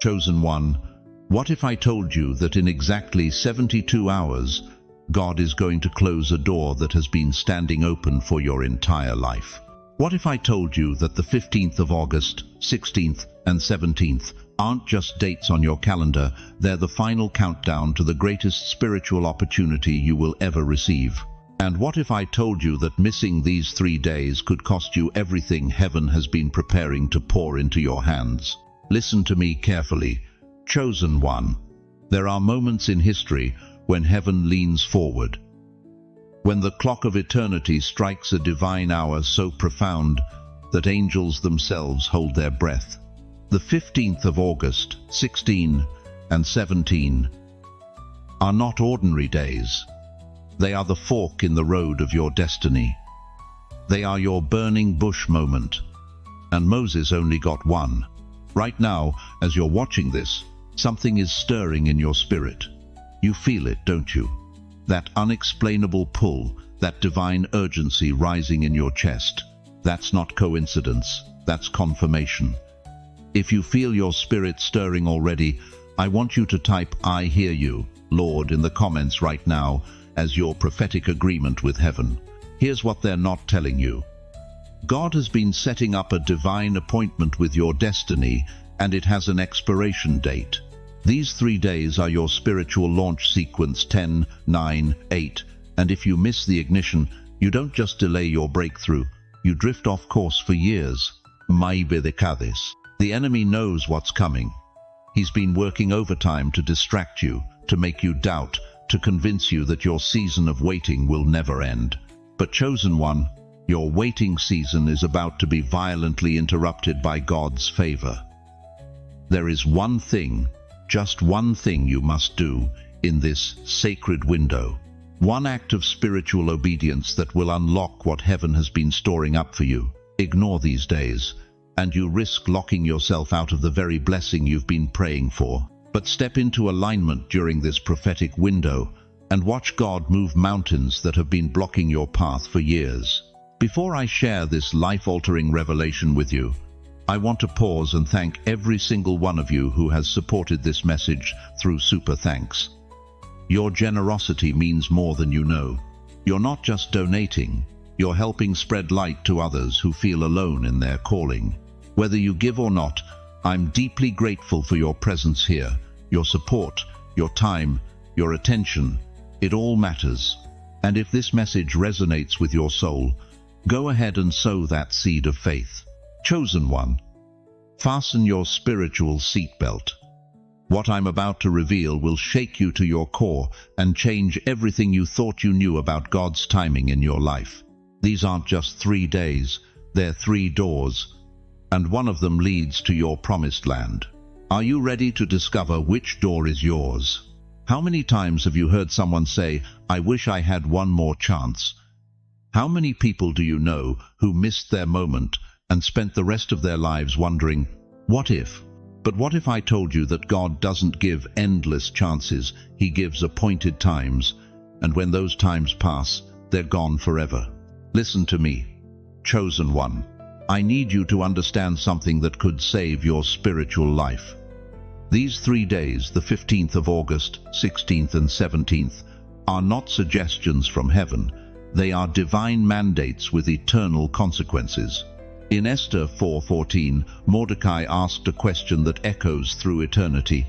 Chosen one, what if I told you that in exactly 72 hours, God is going to close a door that has been standing open for your entire life? What if I told you that the 15th of August, 16th and 17th aren't just dates on your calendar, they're the final countdown to the greatest spiritual opportunity you will ever receive? And what if I told you that missing these 3 days could cost you everything heaven has been preparing to pour into your hands? Listen to me carefully. Chosen one, there are moments in history when heaven leans forward. When the clock of eternity strikes a divine hour so profound that angels themselves hold their breath. The 15th of August, 16 and 17 are not ordinary days. They are the fork in the road of your destiny. They are your burning bush moment. And Moses only got one. Right now, as you're watching this, something is stirring in your spirit. You feel it, don't you? That unexplainable pull, that divine urgency rising in your chest. That's not coincidence, that's confirmation. If you feel your spirit stirring already, I want you to type "I hear you, Lord" in the comments right now as your prophetic agreement with heaven. Here's what they're not telling you. God has been setting up a divine appointment with your destiny, and it has an expiration date. These 3 days are your spiritual launch sequence 10, 9, 8, and if you miss the ignition, you don't just delay your breakthrough, you drift off course for years. The enemy knows what's coming. He's been working overtime to distract you, to make you doubt, to convince you that your season of waiting will never end. But chosen one, your waiting season is about to be violently interrupted by God's favor. There is one thing, just one thing you must do in this sacred window. One act of spiritual obedience that will unlock what heaven has been storing up for you. Ignore these days, and you risk locking yourself out of the very blessing you've been praying for. But step into alignment during this prophetic window and watch God move mountains that have been blocking your path for years. Before I share this life-altering revelation with you, I want to pause and thank every single one of you who has supported this message through Super Thanks. Your generosity means more than you know. You're not just donating, you're helping spread light to others who feel alone in their calling. Whether you give or not, I'm deeply grateful for your presence here, your support, your time, your attention. It all matters. And if this message resonates with your soul, go ahead and sow that seed of faith. Chosen one, fasten your spiritual seatbelt. What I'm about to reveal will shake you to your core and change everything you thought you knew about God's timing in your life. These aren't just 3 days, they're 3 doors, and one of them leads to your promised land. Are you ready to discover which door is yours? How many times have you heard someone say, "I wish I had one more chance"? How many people do you know who missed their moment and spent the rest of their lives wondering, what if? But what if I told you that God doesn't give endless chances, He gives appointed times, and when those times pass, they're gone forever? Listen to me, chosen one. I need you to understand something that could save your spiritual life. These 3 days, the 15th of August, 16th and 17th, are not suggestions from heaven. They are divine mandates with eternal consequences. In Esther 4:14, Mordecai asked a question that echoes through eternity.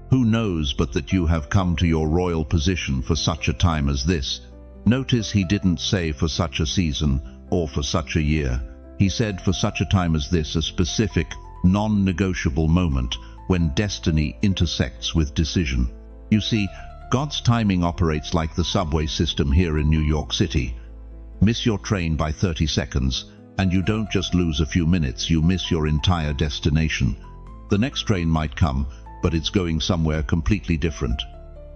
Who knows but that you have come to your royal position for such a time as this? Notice he didn't say for such a season or for such a year. He said for such a time as this, a specific, non-negotiable moment when destiny intersects with decision. You see, God's timing operates like the subway system here in New York City. Miss your train by 30 seconds, and you don't just lose a few minutes, you miss your entire destination. The next train might come, but it's going somewhere completely different.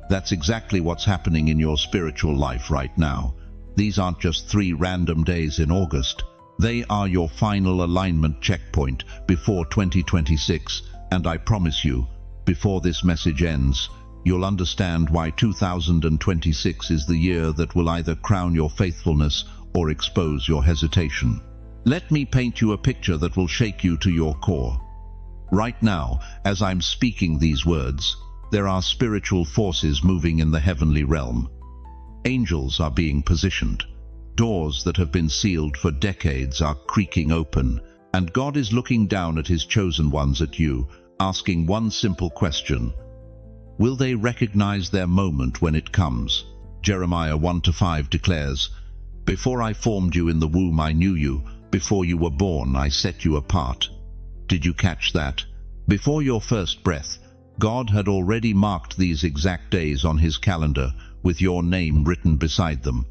That's exactly what's happening in your spiritual life right now. These aren't just 3 random days in August. They are your final alignment checkpoint before 2026, and I promise you, before this message ends, you'll understand why 2026 is the year that will either crown your faithfulness or expose your hesitation. Let me paint you a picture that will shake you to your core. Right now, as I'm speaking these words, there are spiritual forces moving in the heavenly realm. Angels are being positioned. Doors that have been sealed for decades are creaking open, and God is looking down at his chosen ones, at you, asking one simple question. Will they recognize their moment when it comes? Jeremiah 1-5 declares, "Before I formed you in the womb I knew you, before you were born I set you apart." Did you catch that? Before your first breath, God had already marked these exact days on his calendar, with your name written beside them.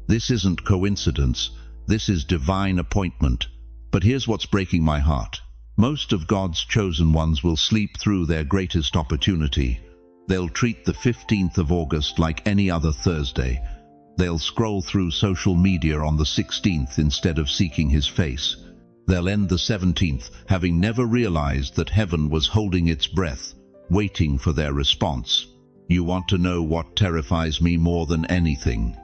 This isn't coincidence, this is divine appointment. But here's what's breaking my heart. Most of God's chosen ones will sleep through their greatest opportunity. They'll treat the 15th of August like any other Thursday. They'll scroll through social media on the 16th instead of seeking his face. They'll end the 17th having never realized that heaven was holding its breath, waiting for their response. You want to know what terrifies me more than anything?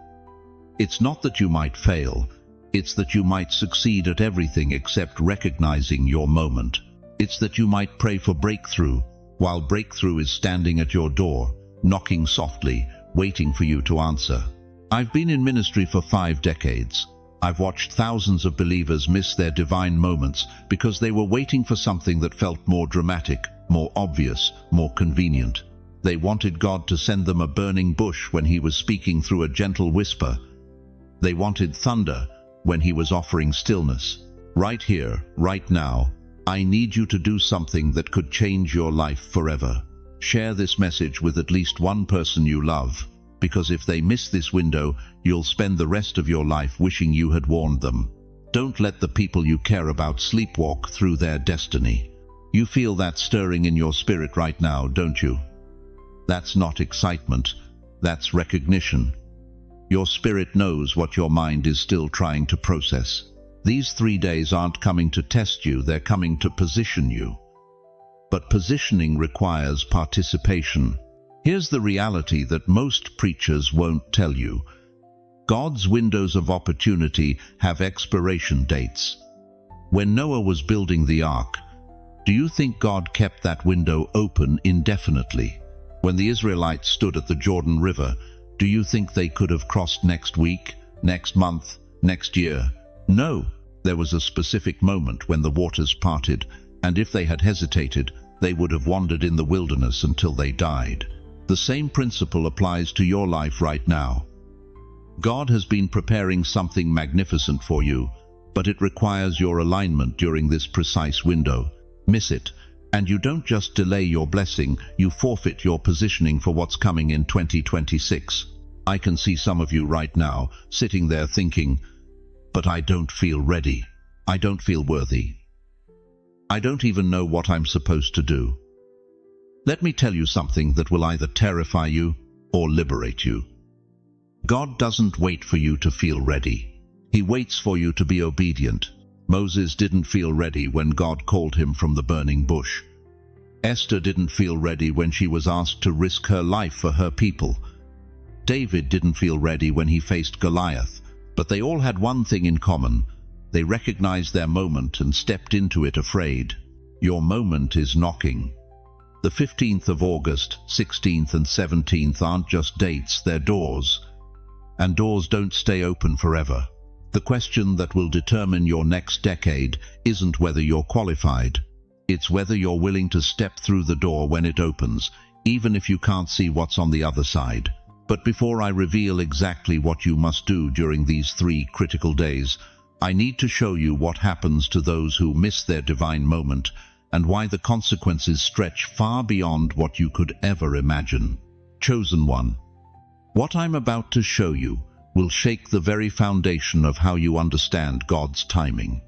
It's not that you might fail, it's that you might succeed at everything except recognizing your moment. It's that you might pray for breakthrough, while breakthrough is standing at your door, knocking softly, waiting for you to answer. I've been in ministry for 5 decades. I've watched thousands of believers miss their divine moments because they were waiting for something that felt more dramatic, more obvious, more convenient. They wanted God to send them a burning bush when he was speaking through a gentle whisper. They wanted thunder when he was offering stillness. Right here, right now, I need you to do something that could change your life forever. Share this message with at least one person you love, because if they miss this window, you'll spend the rest of your life wishing you had warned them. Don't let the people you care about sleepwalk through their destiny. You feel that stirring in your spirit right now, don't you? That's not excitement, that's recognition. Your spirit knows what your mind is still trying to process. These 3 days aren't coming to test you, they're coming to position you. But positioning requires participation. Here's the reality that most preachers won't tell you. God's windows of opportunity have expiration dates. When Noah was building the ark, do you think God kept that window open indefinitely? When the Israelites stood at the Jordan River, do you think they could have crossed next week, next month, next year? No, there was a specific moment when the waters parted, and if they had hesitated, they would have wandered in the wilderness until they died. The same principle applies to your life right now. God has been preparing something magnificent for you, but it requires your alignment during this precise window. Miss it, and you don't just delay your blessing, you forfeit your positioning for what's coming in 2026. I can see some of you right now, sitting there thinking, but I don't feel ready. I don't feel worthy. I don't even know what I'm supposed to do. Let me tell you something that will either terrify you or liberate you. God doesn't wait for you to feel ready. He waits for you to be obedient. Moses didn't feel ready when God called him from the burning bush. Esther didn't feel ready when she was asked to risk her life for her people. David didn't feel ready when he faced Goliath, but they all had one thing in common. They recognized their moment and stepped into it afraid. Your moment is knocking. The 15th of August, 16th and 17th aren't just dates, they're doors. And doors don't stay open forever. The question that will determine your next decade isn't whether you're qualified. It's whether you're willing to step through the door when it opens, even if you can't see what's on the other side. But before I reveal exactly what you must do during these 3 critical days, I need to show you what happens to those who miss their divine moment and why the consequences stretch far beyond what you could ever imagine. Chosen one. What I'm about to show you will shake the very foundation of how you understand God's timing.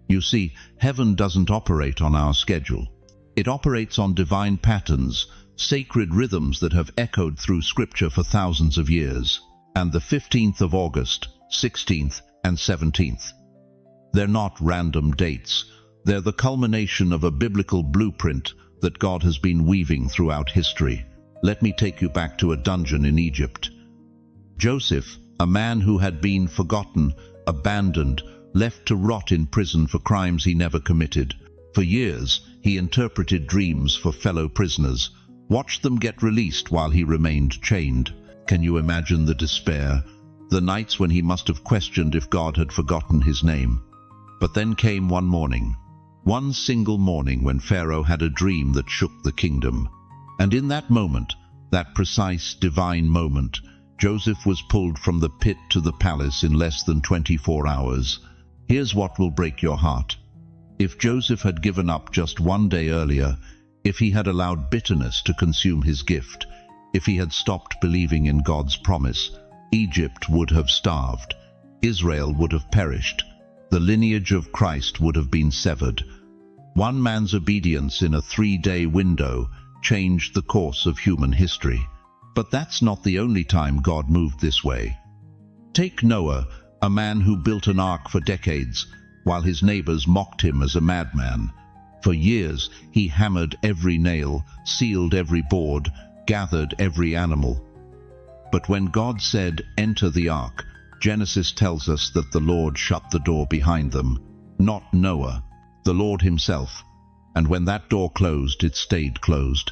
You see, heaven doesn't operate on our schedule. It operates on divine patterns, sacred rhythms that have echoed through Scripture for thousands of years. And the 15th of August, 16th and 17th. They're not random dates. They're the culmination of a biblical blueprint that God has been weaving throughout history. Let me take you back to a dungeon in Egypt. Joseph, a man who had been forgotten, abandoned, left to rot in prison for crimes he never committed. For years, he interpreted dreams for fellow prisoners, watched them get released while he remained chained. Can you imagine the despair? The nights when he must have questioned if God had forgotten his name. But then came one morning, one single morning when Pharaoh had a dream that shook the kingdom. And in that moment, that precise divine moment, Joseph was pulled from the pit to the palace in less than 24 hours. Here's what will break your heart. If Joseph had given up just one day earlier, if he had allowed bitterness to consume his gift, if he had stopped believing in God's promise, Egypt would have starved, Israel would have perished, the lineage of Christ would have been severed. One man's obedience in a 3-day window changed the course of human history. But that's not the only time God moved this way. Take Noah, a man who built an ark for decades, while his neighbors mocked him as a madman. For years he hammered every nail, sealed every board, gathered every animal. But when God said, "Enter the ark," Genesis tells us that the Lord shut the door behind them. Not Noah, the Lord himself. And when that door closed, it stayed closed.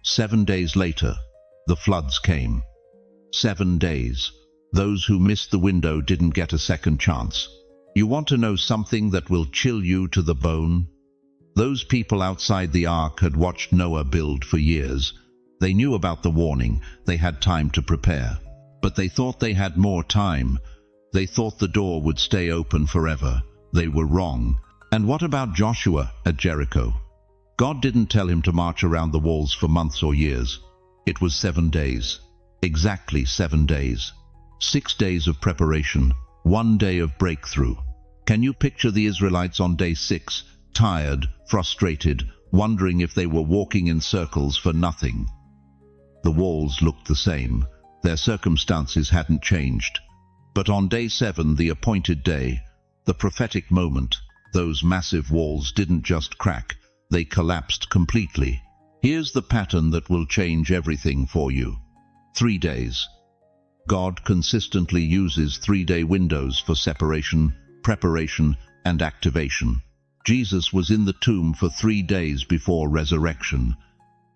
7 days later, the floods came. 7 days. Those who missed the window didn't get a second chance. You want to know something that will chill you to the bone? Those people outside the ark had watched Noah build for years. They knew about the warning. They had time to prepare. But they thought they had more time. They thought the door would stay open forever. They were wrong. And what about Joshua at Jericho? God didn't tell him to march around the walls for months or years. It was 7 days. Exactly 7 days. 6 days of preparation, 1 day of breakthrough. Can you picture the Israelites on day 6, tired, frustrated, wondering if they were walking in circles for nothing? The walls looked the same. Their circumstances hadn't changed. But on day 7, the appointed day, the prophetic moment, those massive walls didn't just crack, they collapsed completely. Here's the pattern that will change everything for you. 3 days. God consistently uses 3-day windows for separation, preparation, and activation. Jesus was in the tomb for 3 days before resurrection.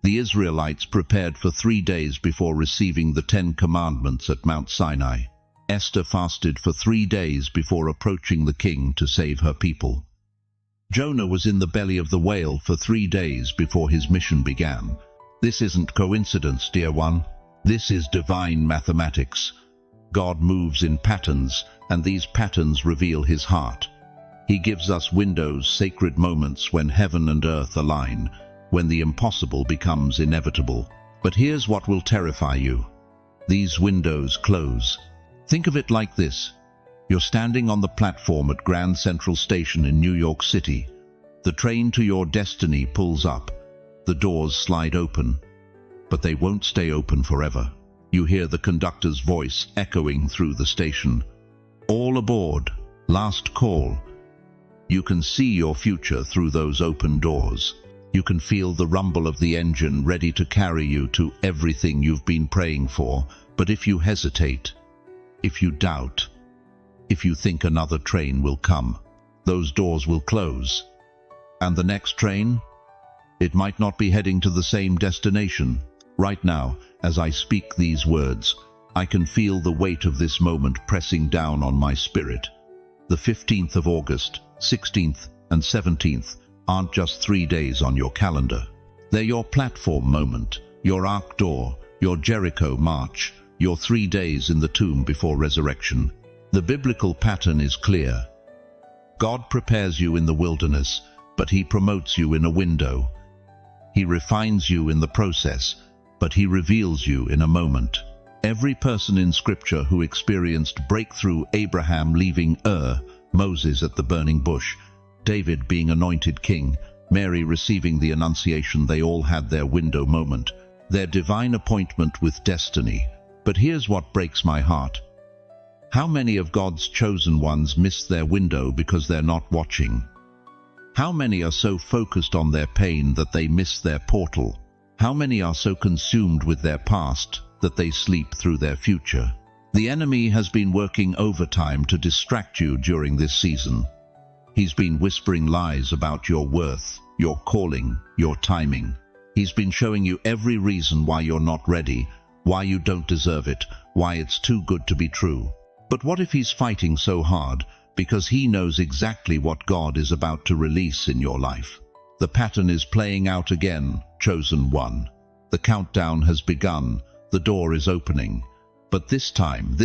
The Israelites prepared for 3 days before receiving the 10 Commandments at Mount Sinai. Esther fasted for 3 days before approaching the king to save her people. Jonah was in the belly of the whale for 3 days before his mission began. This isn't coincidence, dear one. This is divine mathematics. God moves in patterns, and these patterns reveal his heart. He gives us windows, sacred moments when heaven and earth align, when the impossible becomes inevitable. But here's what will terrify you. These windows close. Think of it like this. You're standing on the platform at Grand Central Station in New York City. The train to your destiny pulls up. The doors slide open. But they won't stay open forever. You hear the conductor's voice echoing through the station. All aboard. Last call. You can see your future through those open doors. You can feel the rumble of the engine ready to carry you to everything you've been praying for. But if you hesitate, if you doubt, if you think another train will come, those doors will close. And the next train? It might not be heading to the same destination. Right now, as I speak these words, I can feel the weight of this moment pressing down on my spirit. The 15th of August, 16th and 17th aren't just 3 days on your calendar. They're your platform moment, your ark door, your Jericho march, your 3 days in the tomb before resurrection. The biblical pattern is clear. God prepares you in the wilderness, but he promotes you in a window. He refines you in the process, but he reveals you in a moment. Every person in Scripture who experienced breakthrough, Abraham leaving Ur, Moses at the burning bush, David being anointed king, Mary receiving the Annunciation, they all had their window moment, their divine appointment with destiny. But here's what breaks my heart. How many of God's chosen ones miss their window because they're not watching? How many are so focused on their pain that they miss their portal? How many are so consumed with their past that they sleep through their future? The enemy has been working overtime to distract you during this season. He's been whispering lies about your worth, your calling, your timing. He's been showing you every reason why you're not ready, why you don't deserve it, why it's too good to be true. But what if he's fighting so hard because he knows exactly what God is about to release in your life? The pattern is playing out again, chosen one. The countdown has begun, the door is opening. But this time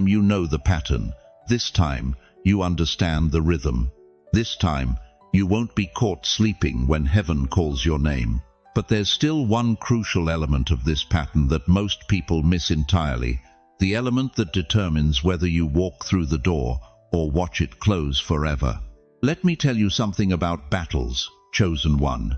you know the pattern. This time you understand the rhythm. This time you won't be caught sleeping when heaven calls your name. But there's still one crucial element of this pattern that most people miss entirely, the element that determines whether you walk through the door or watch it close forever. Let me tell you something about battles, chosen one.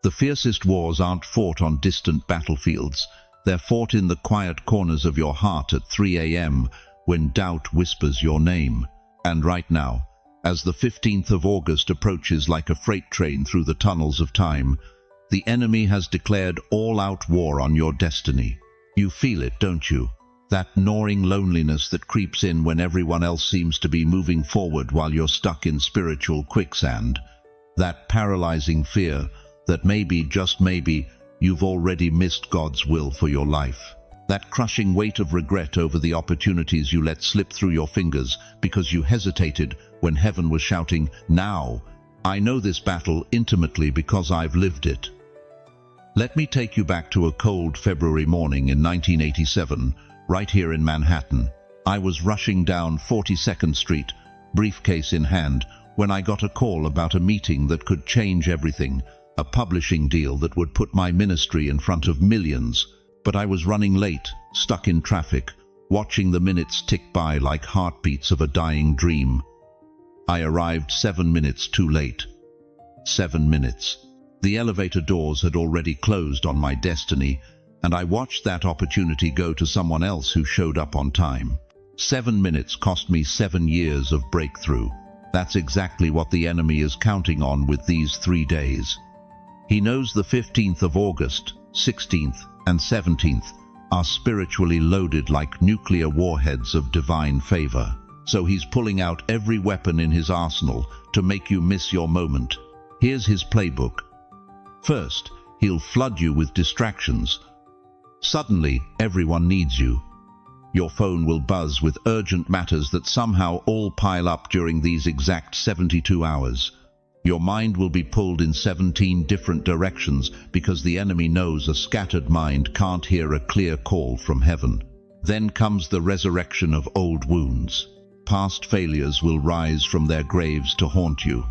The fiercest wars aren't fought on distant battlefields. They're fought in the quiet corners of your heart at 3 a.m. when doubt whispers your name. And right now, as the 15th of August approaches like a freight train through the tunnels of time, the enemy has declared all-out war on your destiny. You feel it, don't you? That gnawing loneliness that creeps in when everyone else seems to be moving forward while you're stuck in spiritual quicksand. That paralyzing fear that maybe, just maybe, you've already missed God's will for your life. That crushing weight of regret over the opportunities you let slip through your fingers because you hesitated when heaven was shouting, "Now!" I know this battle intimately because I've lived it. Let me take you back to a cold February morning in 1987, right here in Manhattan. I was rushing down 42nd Street, briefcase in hand, when I got a call about a meeting that could change everything, a publishing deal that would put my ministry in front of millions. But I was running late, stuck in traffic, watching the minutes tick by like heartbeats of a dying dream. I arrived 7 minutes too late. 7 minutes. The elevator doors had already closed on my destiny, and I watched that opportunity go to someone else who showed up on time. 7 minutes cost me 7 years of breakthrough. That's exactly what the enemy is counting on with these 3 days. He knows the 15th of August, 16th, and 17th are spiritually loaded like nuclear warheads of divine favor. So he's pulling out every weapon in his arsenal to make you miss your moment. Here's his playbook. First, he'll flood you with distractions. Suddenly, everyone needs you. Your phone will buzz with urgent matters that somehow all pile up during these exact 72 hours. Your mind will be pulled in 17 different directions because the enemy knows a scattered mind can't hear a clear call from heaven. Then comes the resurrection of old wounds. Past failures will rise from their graves to haunt you.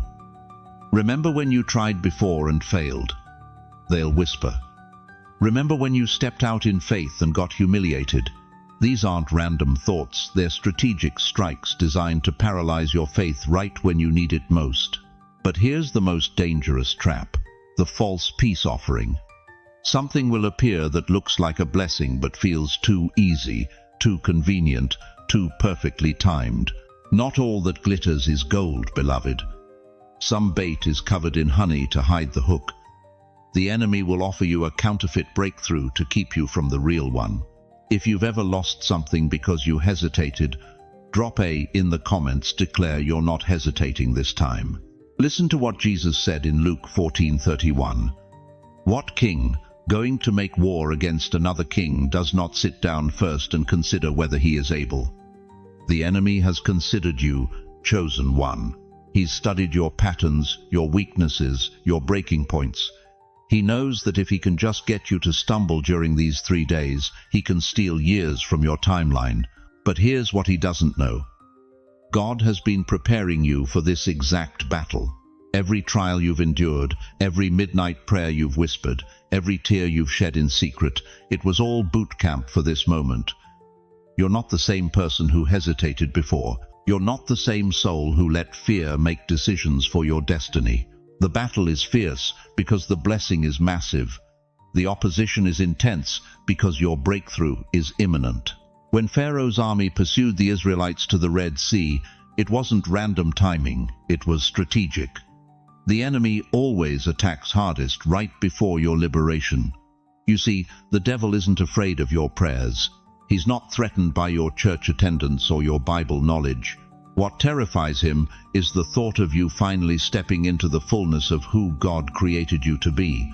Remember when you tried before and failed? They'll whisper. Remember when you stepped out in faith and got humiliated? These aren't random thoughts, they're strategic strikes designed to paralyze your faith right when you need it most. But here's the most dangerous trap, the false peace offering. Something will appear that looks like a blessing but feels too easy, too convenient, too perfectly timed. Not all that glitters is gold, beloved. Some bait is covered in honey to hide the hook. The enemy will offer you a counterfeit breakthrough to keep you from the real one. If you've ever lost something because you hesitated, drop A in the comments, declare you're not hesitating this time. Listen to what Jesus said in Luke 14:31. What king, going to make war against another king, does not sit down first and consider whether he is able? The enemy has considered you, chosen one. He's studied your patterns, your weaknesses, your breaking points. He knows that if he can just get you to stumble during these 3 days, he can steal years from your timeline. But here's what he doesn't know. God has been preparing you for this exact battle. Every trial you've endured, every midnight prayer you've whispered, every tear you've shed in secret, it was all boot camp for this moment. You're not the same person who hesitated before. You're not the same soul who let fear make decisions for your destiny. The battle is fierce because the blessing is massive. The opposition is intense because your breakthrough is imminent. When Pharaoh's army pursued the Israelites to the Red Sea, it wasn't random timing, it was strategic. The enemy always attacks hardest right before your liberation. You see, the devil isn't afraid of your prayers. He's not threatened by your church attendance or your Bible knowledge. What terrifies him is the thought of you finally stepping into the fullness of who God created you to be.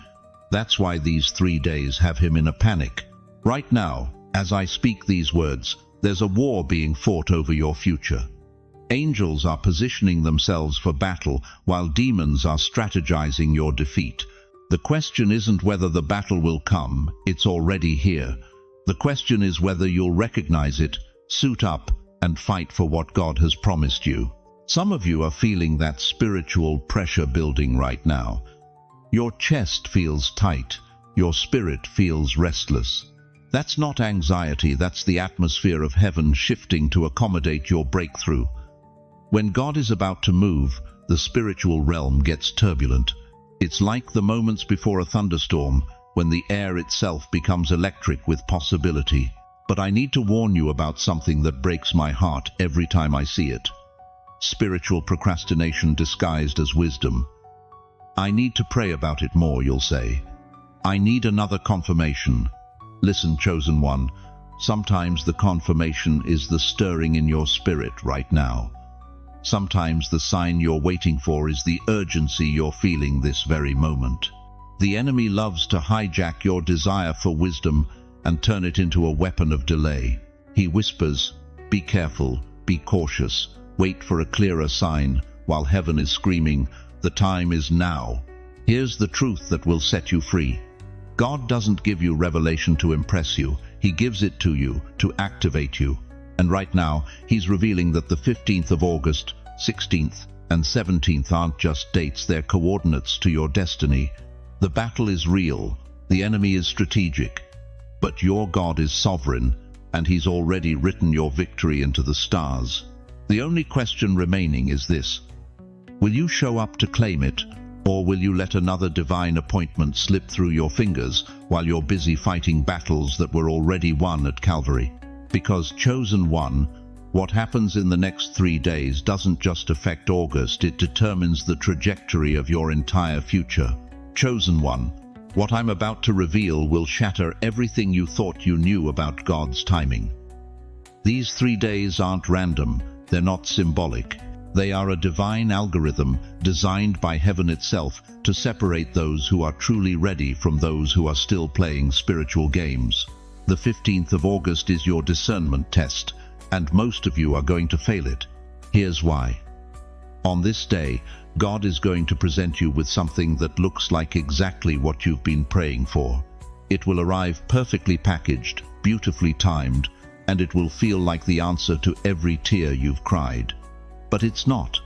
That's why these 3 days have him in a panic. Right now, as I speak these words, there's a war being fought over your future. Angels are positioning themselves for battle, while demons are strategizing your defeat. The question isn't whether the battle will come, it's already here. The question is whether you'll recognize it, suit up, and fight for what God has promised you. Some of you are feeling that spiritual pressure building right now. Your chest feels tight, your spirit feels restless. That's not anxiety, that's the atmosphere of heaven shifting to accommodate your breakthrough. When God is about to move, the spiritual realm gets turbulent. It's like the moments before a thunderstorm, when the air itself becomes electric with possibility. But I need to warn you about something that breaks my heart every time I see it. Spiritual procrastination disguised as wisdom. I need to pray about it more, you'll say. I need another confirmation. Listen, chosen one, sometimes the confirmation is the stirring in your spirit right now. Sometimes the sign you're waiting for is the urgency you're feeling this very moment. The enemy loves to hijack your desire for wisdom and turn it into a weapon of delay. He whispers, be careful, be cautious, wait for a clearer sign, while heaven is screaming, the time is now. Here's the truth that will set you free. God doesn't give you revelation to impress you, He gives it to you to activate you. And right now, He's revealing that the 15th of August, 16th, and 17th aren't just dates, they're coordinates to your destiny. The battle is real, the enemy is strategic, but your God is sovereign, and He's already written your victory into the stars. The only question remaining is this: will you show up to claim it, or will you let another divine appointment slip through your fingers while you're busy fighting battles that were already won at Calvary? Because, chosen one, what happens in the next 3 days doesn't just affect August, it determines the trajectory of your entire future. Chosen one, what I'm about to reveal will shatter everything you thought you knew about God's timing. These 3 days aren't random, they're not symbolic. They are a divine algorithm designed by heaven itself to separate those who are truly ready from those who are still playing spiritual games. The 15th of August is your discernment test, and most of you are going to fail it. Here's why. On this day, God is going to present you with something that looks like exactly what you've been praying for. It will arrive perfectly packaged, beautifully timed, and it will feel like the answer to every tear you've cried. But it's not.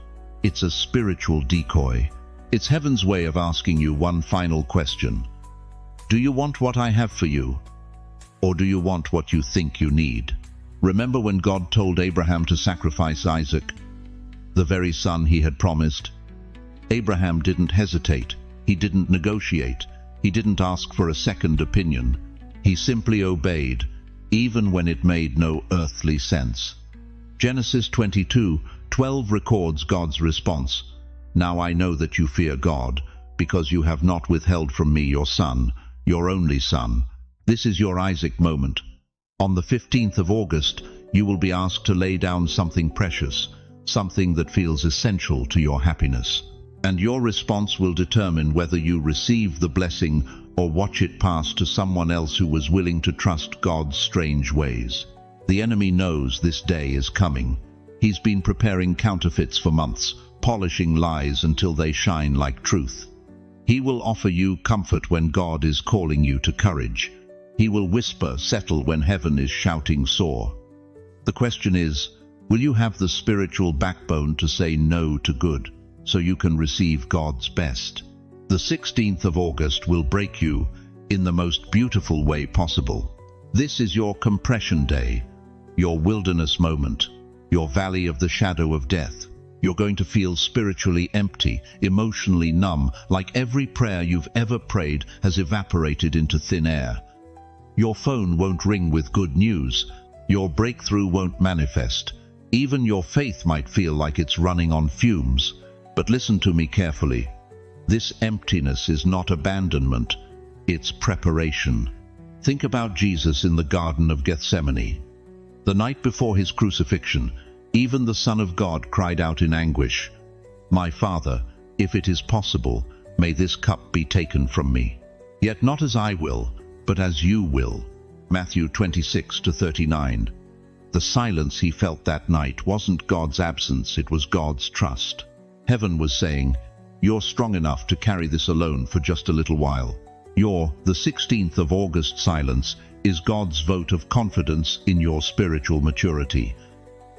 It's a spiritual decoy. It's heaven's way of asking you one final question. Do you want what I have for you? Or do you want what you think you need? Remember when God told Abraham to sacrifice Isaac, the very son he had promised? Abraham didn't hesitate. He didn't negotiate. He didn't ask for a second opinion. He simply obeyed, even when it made no earthly sense. Genesis 22:12 records God's response. Now I know that you fear God, because you have not withheld from me your son, your only son. This is your Isaac moment. On the 15th of August, you will be asked to lay down something precious, something that feels essential to your happiness. And your response will determine whether you receive the blessing or watch it pass to someone else who was willing to trust God's strange ways. The enemy knows this day is coming. He's been preparing counterfeits for months, polishing lies until they shine like truth. He will offer you comfort when God is calling you to courage. He will whisper, settle, when heaven is shouting, soar. The question is, will you have the spiritual backbone to say no to good, so you can receive God's best? The 16th of August will break you in the most beautiful way possible. This is your compression day, your wilderness moment, your valley of the shadow of death. You're going to feel spiritually empty, emotionally numb, like every prayer you've ever prayed has evaporated into thin air. Your phone won't ring with good news. Your breakthrough won't manifest. Even your faith might feel like it's running on fumes. But listen to me carefully. This emptiness is not abandonment, it's preparation. Think about Jesus in the Garden of Gethsemane. The night before his crucifixion, Even the Son of God cried out in anguish, "My Father, if it is possible, may this cup be taken from me. Yet not as I will, but as you will." Matthew 26-39. The silence he felt that night wasn't God's absence, it was God's trust. Heaven was saying, "You're strong enough to carry this alone for just a little while." The 16th of August silence is God's vote of confidence in your spiritual maturity.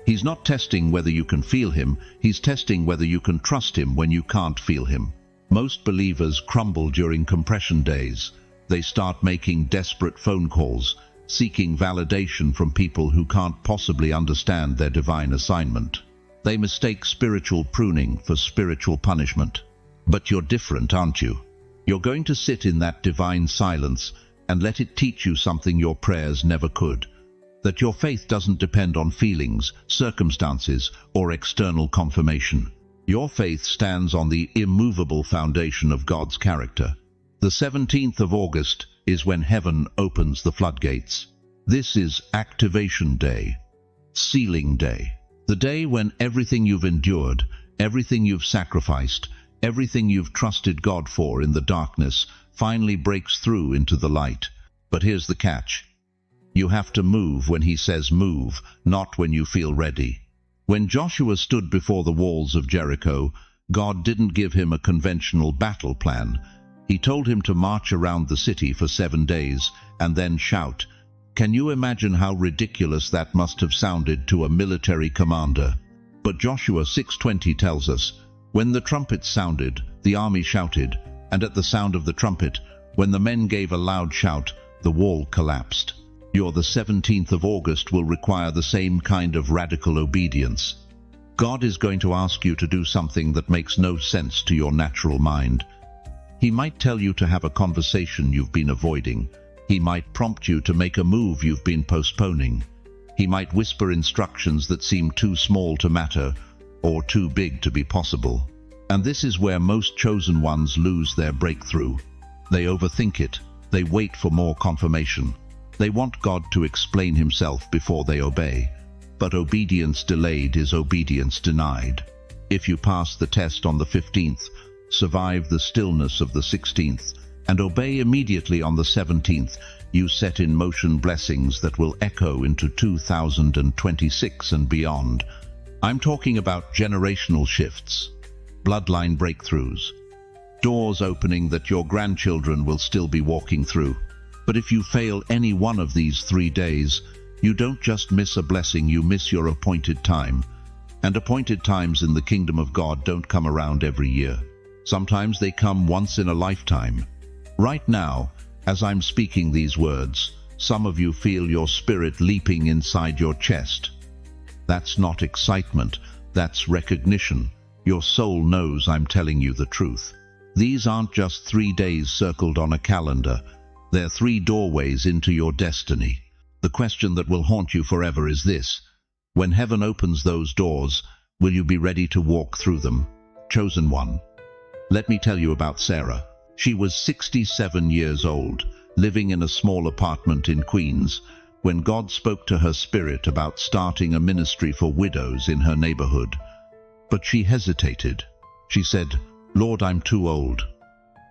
He's not testing whether you can feel him, he's testing whether you can trust him when you can't feel him. Most believers crumble during compression days. They start making desperate phone calls, seeking validation from people who can't possibly understand their divine assignment. They mistake spiritual pruning for spiritual punishment. But you're different, aren't you? You're going to sit in that divine silence and let it teach you something your prayers never could. That your faith doesn't depend on feelings, circumstances, or external confirmation. Your faith stands on the immovable foundation of God's character. The 17th of August is when heaven opens the floodgates. This is activation day, sealing day. The day when everything you've endured, everything you've sacrificed, everything you've trusted God for in the darkness finally breaks through into the light. But here's the catch. You have to move when he says move, not when you feel ready. When Joshua stood before the walls of Jericho, God didn't give him a conventional battle plan. He told him to march around the city for 7 days and then shout. Can you imagine how ridiculous that must have sounded to a military commander? But Joshua 6:20 tells us, when the trumpet sounded, the army shouted, and at the sound of the trumpet, when the men gave a loud shout, the wall collapsed. The 17th of August will require the same kind of radical obedience. God is going to ask you to do something that makes no sense to your natural mind. He might tell you to have a conversation you've been avoiding. He might prompt you to make a move you've been postponing. He might whisper instructions that seem too small to matter or too big to be possible. And this is where most chosen ones lose their breakthrough. They overthink it. They wait for more confirmation. They want God to explain himself before they obey. But obedience delayed is obedience denied. If you pass the test on the 15th, survive the stillness of the 16th, and obey immediately on the 17th, you set in motion blessings that will echo into 2026 and beyond. I'm talking about generational shifts, bloodline breakthroughs, doors opening that your grandchildren will still be walking through. But if you fail any one of these 3 days, you don't just miss a blessing, you miss your appointed time. And appointed times in the kingdom of God don't come around every year. Sometimes they come once in a lifetime. Right now, as I'm speaking these words, some of you feel your spirit leaping inside your chest. That's not excitement, that's recognition. Your soul knows I'm telling you the truth. These aren't just 3 days circled on a calendar. They're 3 doorways into your destiny. The question that will haunt you forever is this: when heaven opens those doors, will you be ready to walk through them? Chosen one. Let me tell you about Sarah. She was 67 years old, living in a small apartment in Queens, when God spoke to her spirit about starting a ministry for widows in her neighborhood. But she hesitated. She said, "Lord, I'm too old.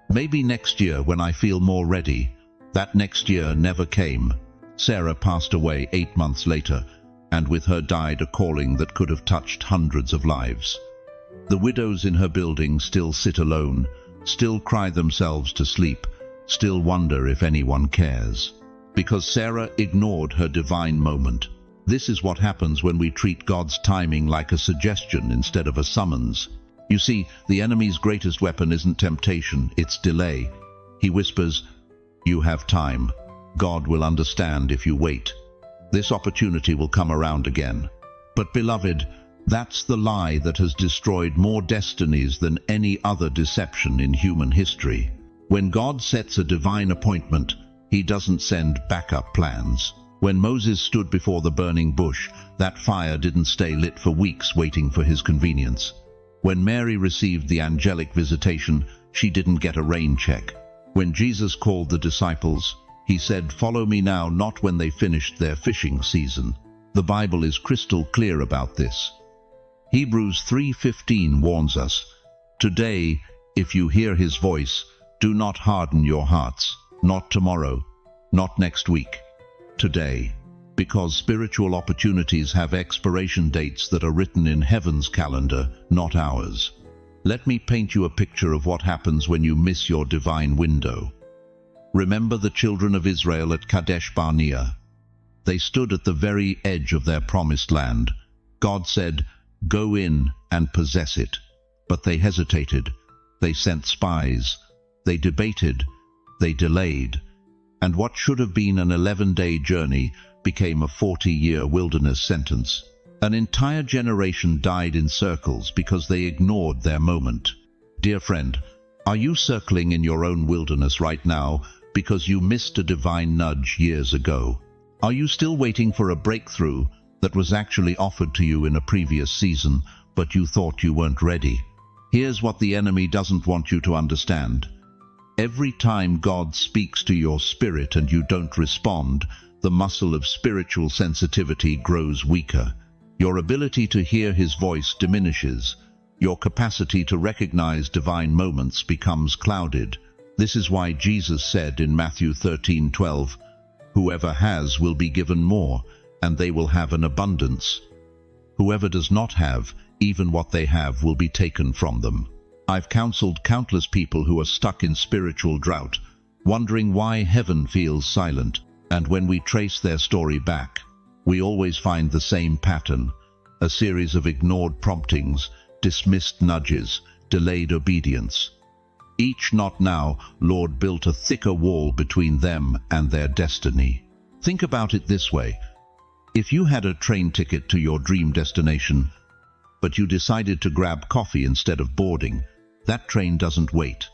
Maybe next year when I feel more ready." That next year never came. Sarah passed away 8 months later, and with her died a calling that could have touched hundreds of lives. The widows in her building still sit alone, still cry themselves to sleep, still wonder if anyone cares. Because Sarah ignored her divine moment. This is what happens when we treat God's timing like a suggestion instead of a summons. You see, the enemy's greatest weapon isn't temptation, it's delay. He whispers, "You have time. God will understand if you wait. This opportunity will come around again." But beloved, that's the lie that has destroyed more destinies than any other deception in human history. When God sets a divine appointment, he doesn't send backup plans. When Moses stood before the burning bush, that fire didn't stay lit for weeks waiting for his convenience. When Mary received the angelic visitation, she didn't get a rain check. When Jesus called the disciples, he said, "Follow me now," not when they finished their fishing season, The Bible is crystal clear about this. Hebrews 3:15 warns us, "Today, if you hear his voice, do not harden your hearts, not tomorrow, not next week, today." Because spiritual opportunities have expiration dates that are written in heaven's calendar, not ours. Let me paint you a picture of what happens when you miss your divine window. Remember the children of Israel at Kadesh Barnea. They stood at the very edge of their promised land. God said, "Go in and possess it." But they hesitated. They sent spies. They debated. They delayed. And what should have been an 11-day journey became a 40-year wilderness sentence. An entire generation died in circles because they ignored their moment. Dear friend, are you circling in your own wilderness right now because you missed a divine nudge years ago? Are you still waiting for a breakthrough that was actually offered to you in a previous season, but you thought you weren't ready? Here's what the enemy doesn't want you to understand. Every time God speaks to your spirit and you don't respond, the muscle of spiritual sensitivity grows weaker. Your ability to hear his voice diminishes. Your capacity to recognize divine moments becomes clouded. This is why Jesus said in Matthew 13:12, "Whoever has will be given more, and they will have an abundance. Whoever does not have, even what they have will be taken from them." I've counseled countless people who are stuck in spiritual drought, wondering why heaven feels silent. And when we trace their story back, we always find the same pattern: a series of ignored promptings, dismissed nudges, delayed obedience. Each "not now, Lord" built a thicker wall between them and their destiny. Think about it this way. If you had a train ticket to your dream destination, but you decided to grab coffee instead of boarding, that train doesn't wait.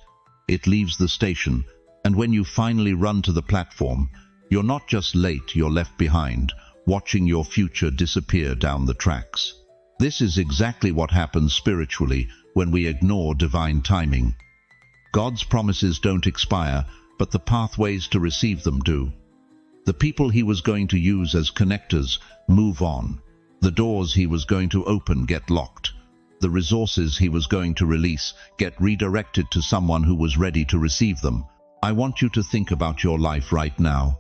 It leaves the station, and when you finally run to the platform, you're not just late, you're left behind, watching your future disappear down the tracks. This is exactly what happens spiritually when we ignore divine timing. God's promises don't expire, but the pathways to receive them do. The people he was going to use as connectors move on. The doors he was going to open get locked. The resources he was going to release get redirected to someone who was ready to receive them. I want you to think about your life right now.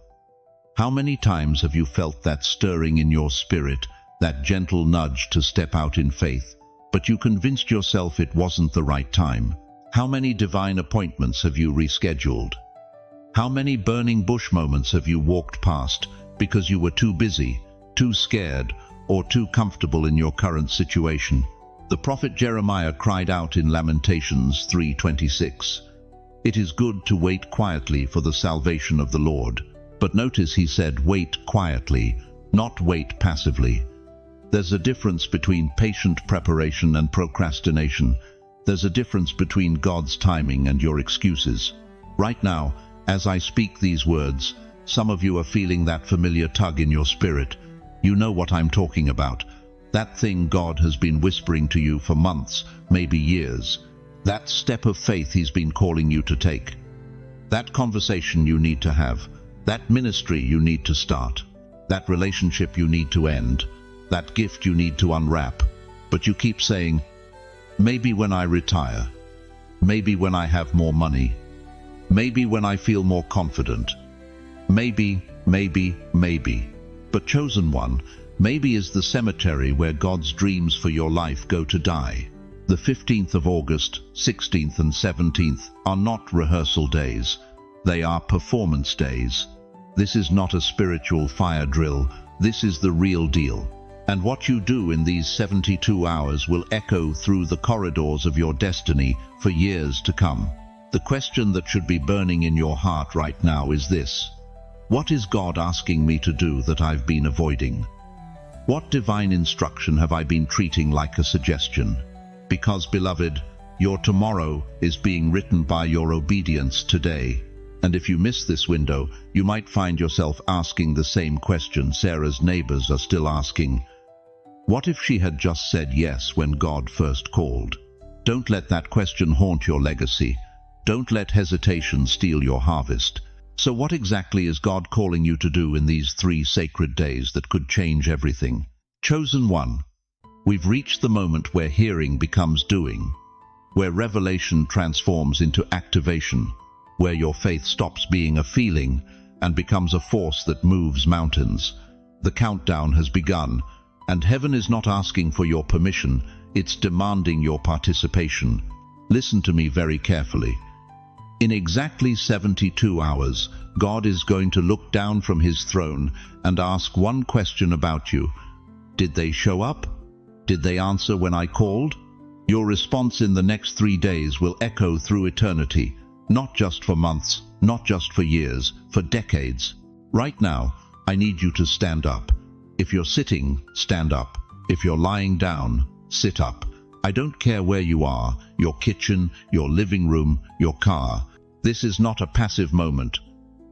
How many times have you felt that stirring in your spirit, that gentle nudge to step out in faith, but you convinced yourself it wasn't the right time? How many divine appointments have you rescheduled? How many burning bush moments have you walked past because you were too busy, too scared, or too comfortable in your current situation? The prophet Jeremiah cried out in Lamentations 3:26, "It is good to wait quietly for the salvation of the Lord." But notice he said wait quietly, not wait passively. There's a difference between patient preparation and procrastination. There's a difference between God's timing and your excuses. Right now, as I speak these words, some of you are feeling that familiar tug in your spirit. You know what I'm talking about. That thing God has been whispering to you for months, maybe years. That step of faith he's been calling you to take. That conversation you need to have. That ministry you need to start. That relationship you need to end. That gift you need to unwrap. But you keep saying, maybe when I retire. Maybe when I have more money. Maybe when I feel more confident. Maybe. But chosen one, maybe is the cemetery where God's dreams for your life go to die. The 15th of August, 16th and 17th are not rehearsal days. They are performance days. This is not a spiritual fire drill. This is the real deal. And what you do in these 72 hours will echo through the corridors of your destiny for years to come. The question that should be burning in your heart right now is this: what is God asking me to do that I've been avoiding? What divine instruction have I been treating like a suggestion? Because, beloved, your tomorrow is being written by your obedience today. And if you miss this window, you might find yourself asking the same question Sarah's neighbors are still asking. What if she had just said yes when God first called? Don't let that question haunt your legacy. Don't let hesitation steal your harvest. So what exactly is God calling you to do in these 3 sacred days that could change everything? Chosen one. We've reached the moment where hearing becomes doing, where revelation transforms into activation, where your faith stops being a feeling and becomes a force that moves mountains. The countdown has begun, and heaven is not asking for your permission, it's demanding your participation. Listen to me very carefully. In exactly 72 hours, God is going to look down from his throne and ask one question about you. Did they show up? Did they answer when I called? Your response in the next 3 days will echo through eternity, not just for months, not just for years, for decades. Right now, I need you to stand up. If you're sitting, stand up. If you're lying down, sit up. I don't care where you are, your kitchen, your living room, your car. This is not a passive moment.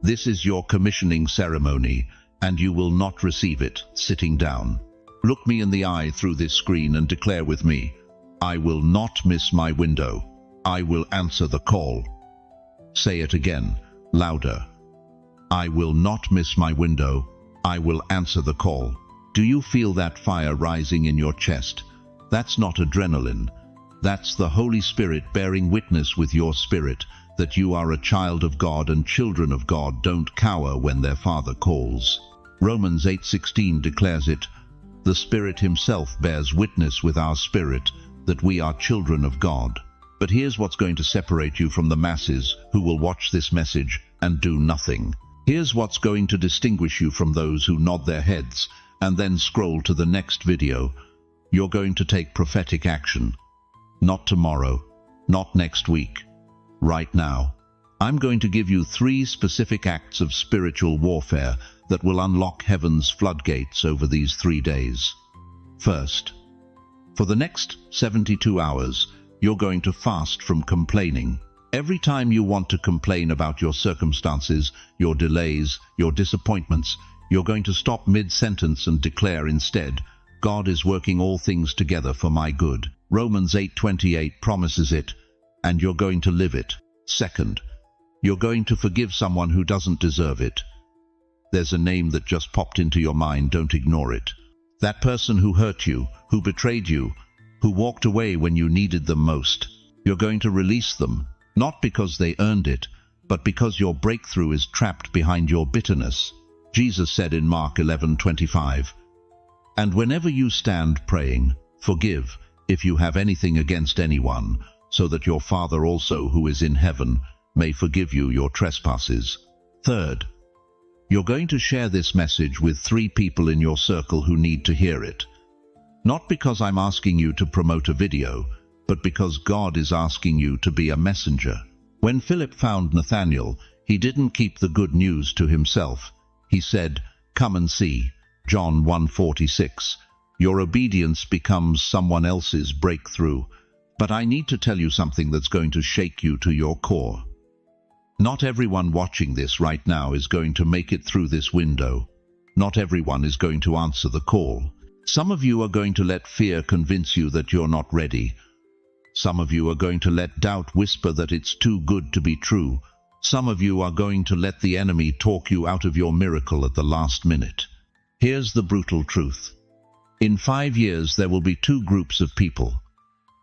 This is your commissioning ceremony, and you will not receive it sitting down. Look me in the eye through this screen and declare with me, I will not miss my window. I will answer the call. Say it again, louder. I will not miss my window. I will answer the call. Do you feel that fire rising in your chest? That's not adrenaline. That's the Holy Spirit bearing witness with your spirit that you are a child of God, and children of God don't cower when their Father calls. Romans 8:16 declares it. The Spirit himself bears witness with our spirit that we are children of God. But here's what's going to separate you from the masses who will watch this message and do nothing. Here's what's going to distinguish you from those who nod their heads and then scroll to the next video. You're going to take prophetic action. Not tomorrow, not next week, right now. I'm going to give you 3 specific acts of spiritual warfare that will unlock heaven's floodgates over these 3 days. First, for the next 72 hours, you're going to fast from complaining. Every time you want to complain about your circumstances, your delays, your disappointments, you're going to stop mid-sentence and declare instead, God is working all things together for my good. Romans 8:28 promises it, and you're going to live it. Second, you're going to forgive someone who doesn't deserve it. There's a name that just popped into your mind, don't ignore it. That person who hurt you, who betrayed you, who walked away when you needed them most. You're going to release them, not because they earned it, but because your breakthrough is trapped behind your bitterness. Jesus said in Mark 11:25, and whenever you stand praying, forgive if you have anything against anyone, so that your Father also who is in heaven may forgive you your trespasses. Third, you're going to share this message with 3 people in your circle who need to hear it. Not because I'm asking you to promote a video, but because God is asking you to be a messenger. When Philip found Nathanael, he didn't keep the good news to himself. He said, come and see. John 1:46. Your obedience becomes someone else's breakthrough. But I need to tell you something that's going to shake you to your core. Not everyone watching this right now is going to make it through this window. Not everyone is going to answer the call. Some of you are going to let fear convince you that you're not ready. Some of you are going to let doubt whisper that it's too good to be true. Some of you are going to let the enemy talk you out of your miracle at the last minute. Here's the brutal truth. In 5 years, there will be 2 groups of people.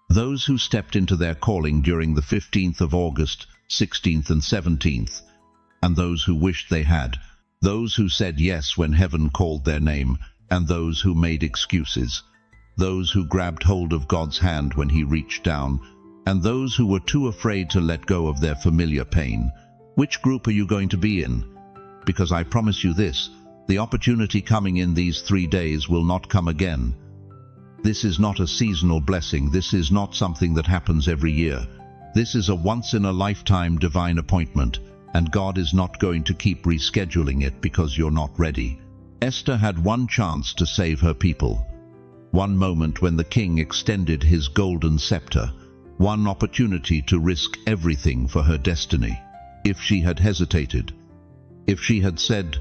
Those who stepped into their calling during the 15th of August, 16th and 17th, and those who wished they had. Those who said yes when heaven called their name, and those who made excuses. Those who grabbed hold of God's hand when he reached down, and those who were too afraid to let go of their familiar pain. Which group are you going to be in? Because I promise you this, the opportunity coming in these 3 days will not come again. This is not a seasonal blessing. This is not something that happens every year. This is a once-in-a-lifetime divine appointment, and God is not going to keep rescheduling it because you're not ready. Esther had one chance to save her people. One moment when the king extended his golden scepter. One opportunity to risk everything for her destiny. If she had hesitated, if she had said,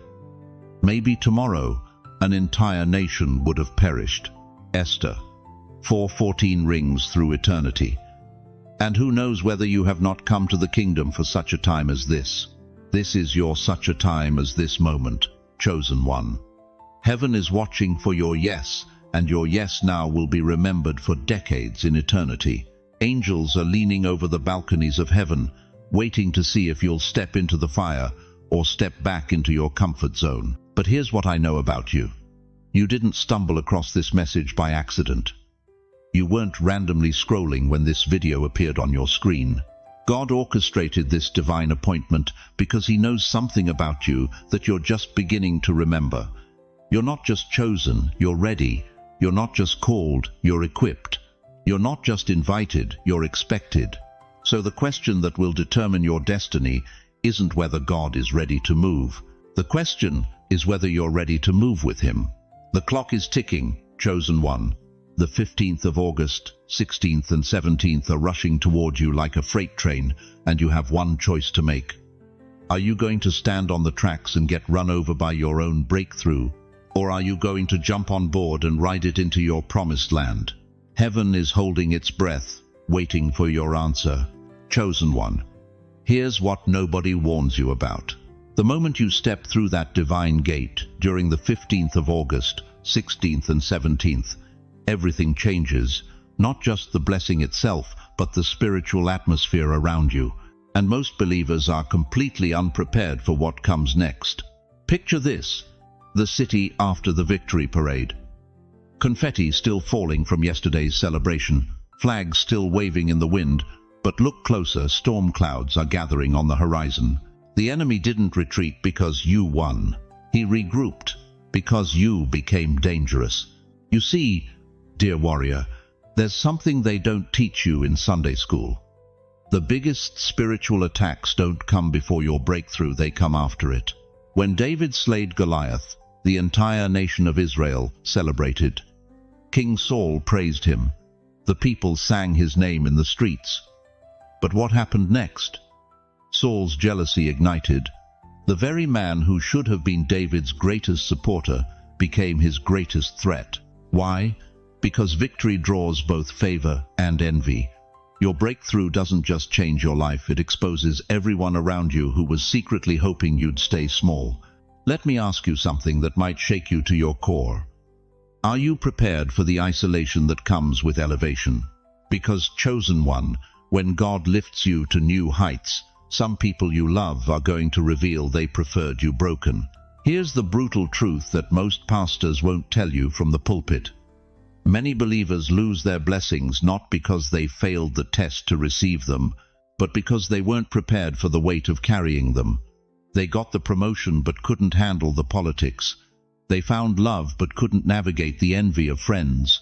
maybe tomorrow, an entire nation would have perished. Esther 4:14 rings through eternity. And who knows whether you have not come to the kingdom for such a time as this. This is your such a time as this moment, chosen one. Heaven is watching for your yes, and your yes now will be remembered for decades in eternity. Angels are leaning over the balconies of heaven, waiting to see if you'll step into the fire or step back into your comfort zone. But here's what I know about you. You didn't stumble across this message by accident. You weren't randomly scrolling when this video appeared on your screen. God orchestrated this divine appointment because He knows something about you that you're just beginning to remember. You're not just chosen, you're ready. You're not just called, you're equipped. You're not just invited, you're expected. So the question that will determine your destiny isn't whether God is ready to move. The question is whether you're ready to move with Him. The clock is ticking, chosen one. The 15th of August, 16th and 17th are rushing toward you like a freight train, and you have one choice to make. Are you going to stand on the tracks and get run over by your own breakthrough, or are you going to jump on board and ride it into your promised land? Heaven is holding its breath, waiting for your answer. Chosen one. Here's what nobody warns you about. The moment you step through that divine gate during the 15th of August, 16th and 17th, everything changes, not just the blessing itself, but the spiritual atmosphere around you. And most believers are completely unprepared for what comes next. Picture this, the city after the victory parade. Confetti still falling from yesterday's celebration, flags still waving in the wind, but look closer, storm clouds are gathering on the horizon. The enemy didn't retreat because you won. He regrouped because you became dangerous. You see, dear warrior, there's something they don't teach you in Sunday school. The biggest spiritual attacks don't come before your breakthrough, they come after it. When David slayed Goliath, the entire nation of Israel celebrated. King Saul praised him. The people sang his name in the streets. But what happened next? Saul's jealousy ignited. The very man who should have been David's greatest supporter became his greatest threat. Why? Because victory draws both favor and envy. Your breakthrough doesn't just change your life, it exposes everyone around you who was secretly hoping you'd stay small. Let me ask you something that might shake you to your core. Are you prepared for the isolation that comes with elevation? Because, chosen one, when God lifts you to new heights, some people you love are going to reveal they preferred you broken. Here's the brutal truth that most pastors won't tell you from the pulpit. Many believers lose their blessings not because they failed the test to receive them, but because they weren't prepared for the weight of carrying them. They got the promotion but couldn't handle the politics. They found love but couldn't navigate the envy of friends.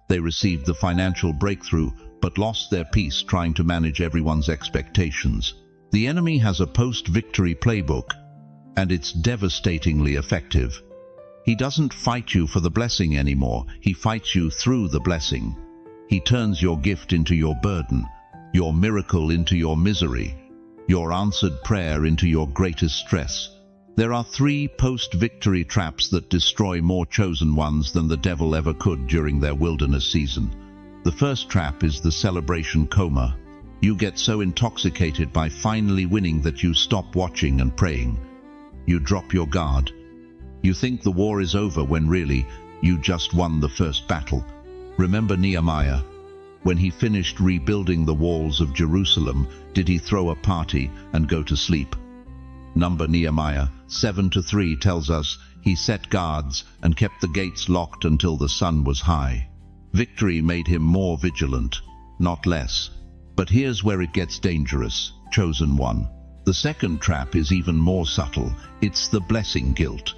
They received the financial breakthrough but lost their peace trying to manage everyone's expectations. The enemy has a post-victory playbook, and it's devastatingly effective. He doesn't fight you for the blessing anymore, he fights you through the blessing. He turns your gift into your burden, your miracle into your misery, your answered prayer into your greatest stress. There are 3 post-victory traps that destroy more chosen ones than the devil ever could during their wilderness season. The first trap is the celebration coma. You get so intoxicated by finally winning that you stop watching and praying. You drop your guard. You think the war is over when really, you just won the first battle. Remember Nehemiah? When he finished rebuilding the walls of Jerusalem, did he throw a party and go to sleep? Nehemiah 7:3 tells us he set guards and kept the gates locked until the sun was high. Victory made him more vigilant, not less. But here's where it gets dangerous, chosen one. The second trap is even more subtle. It's the blessing guilt.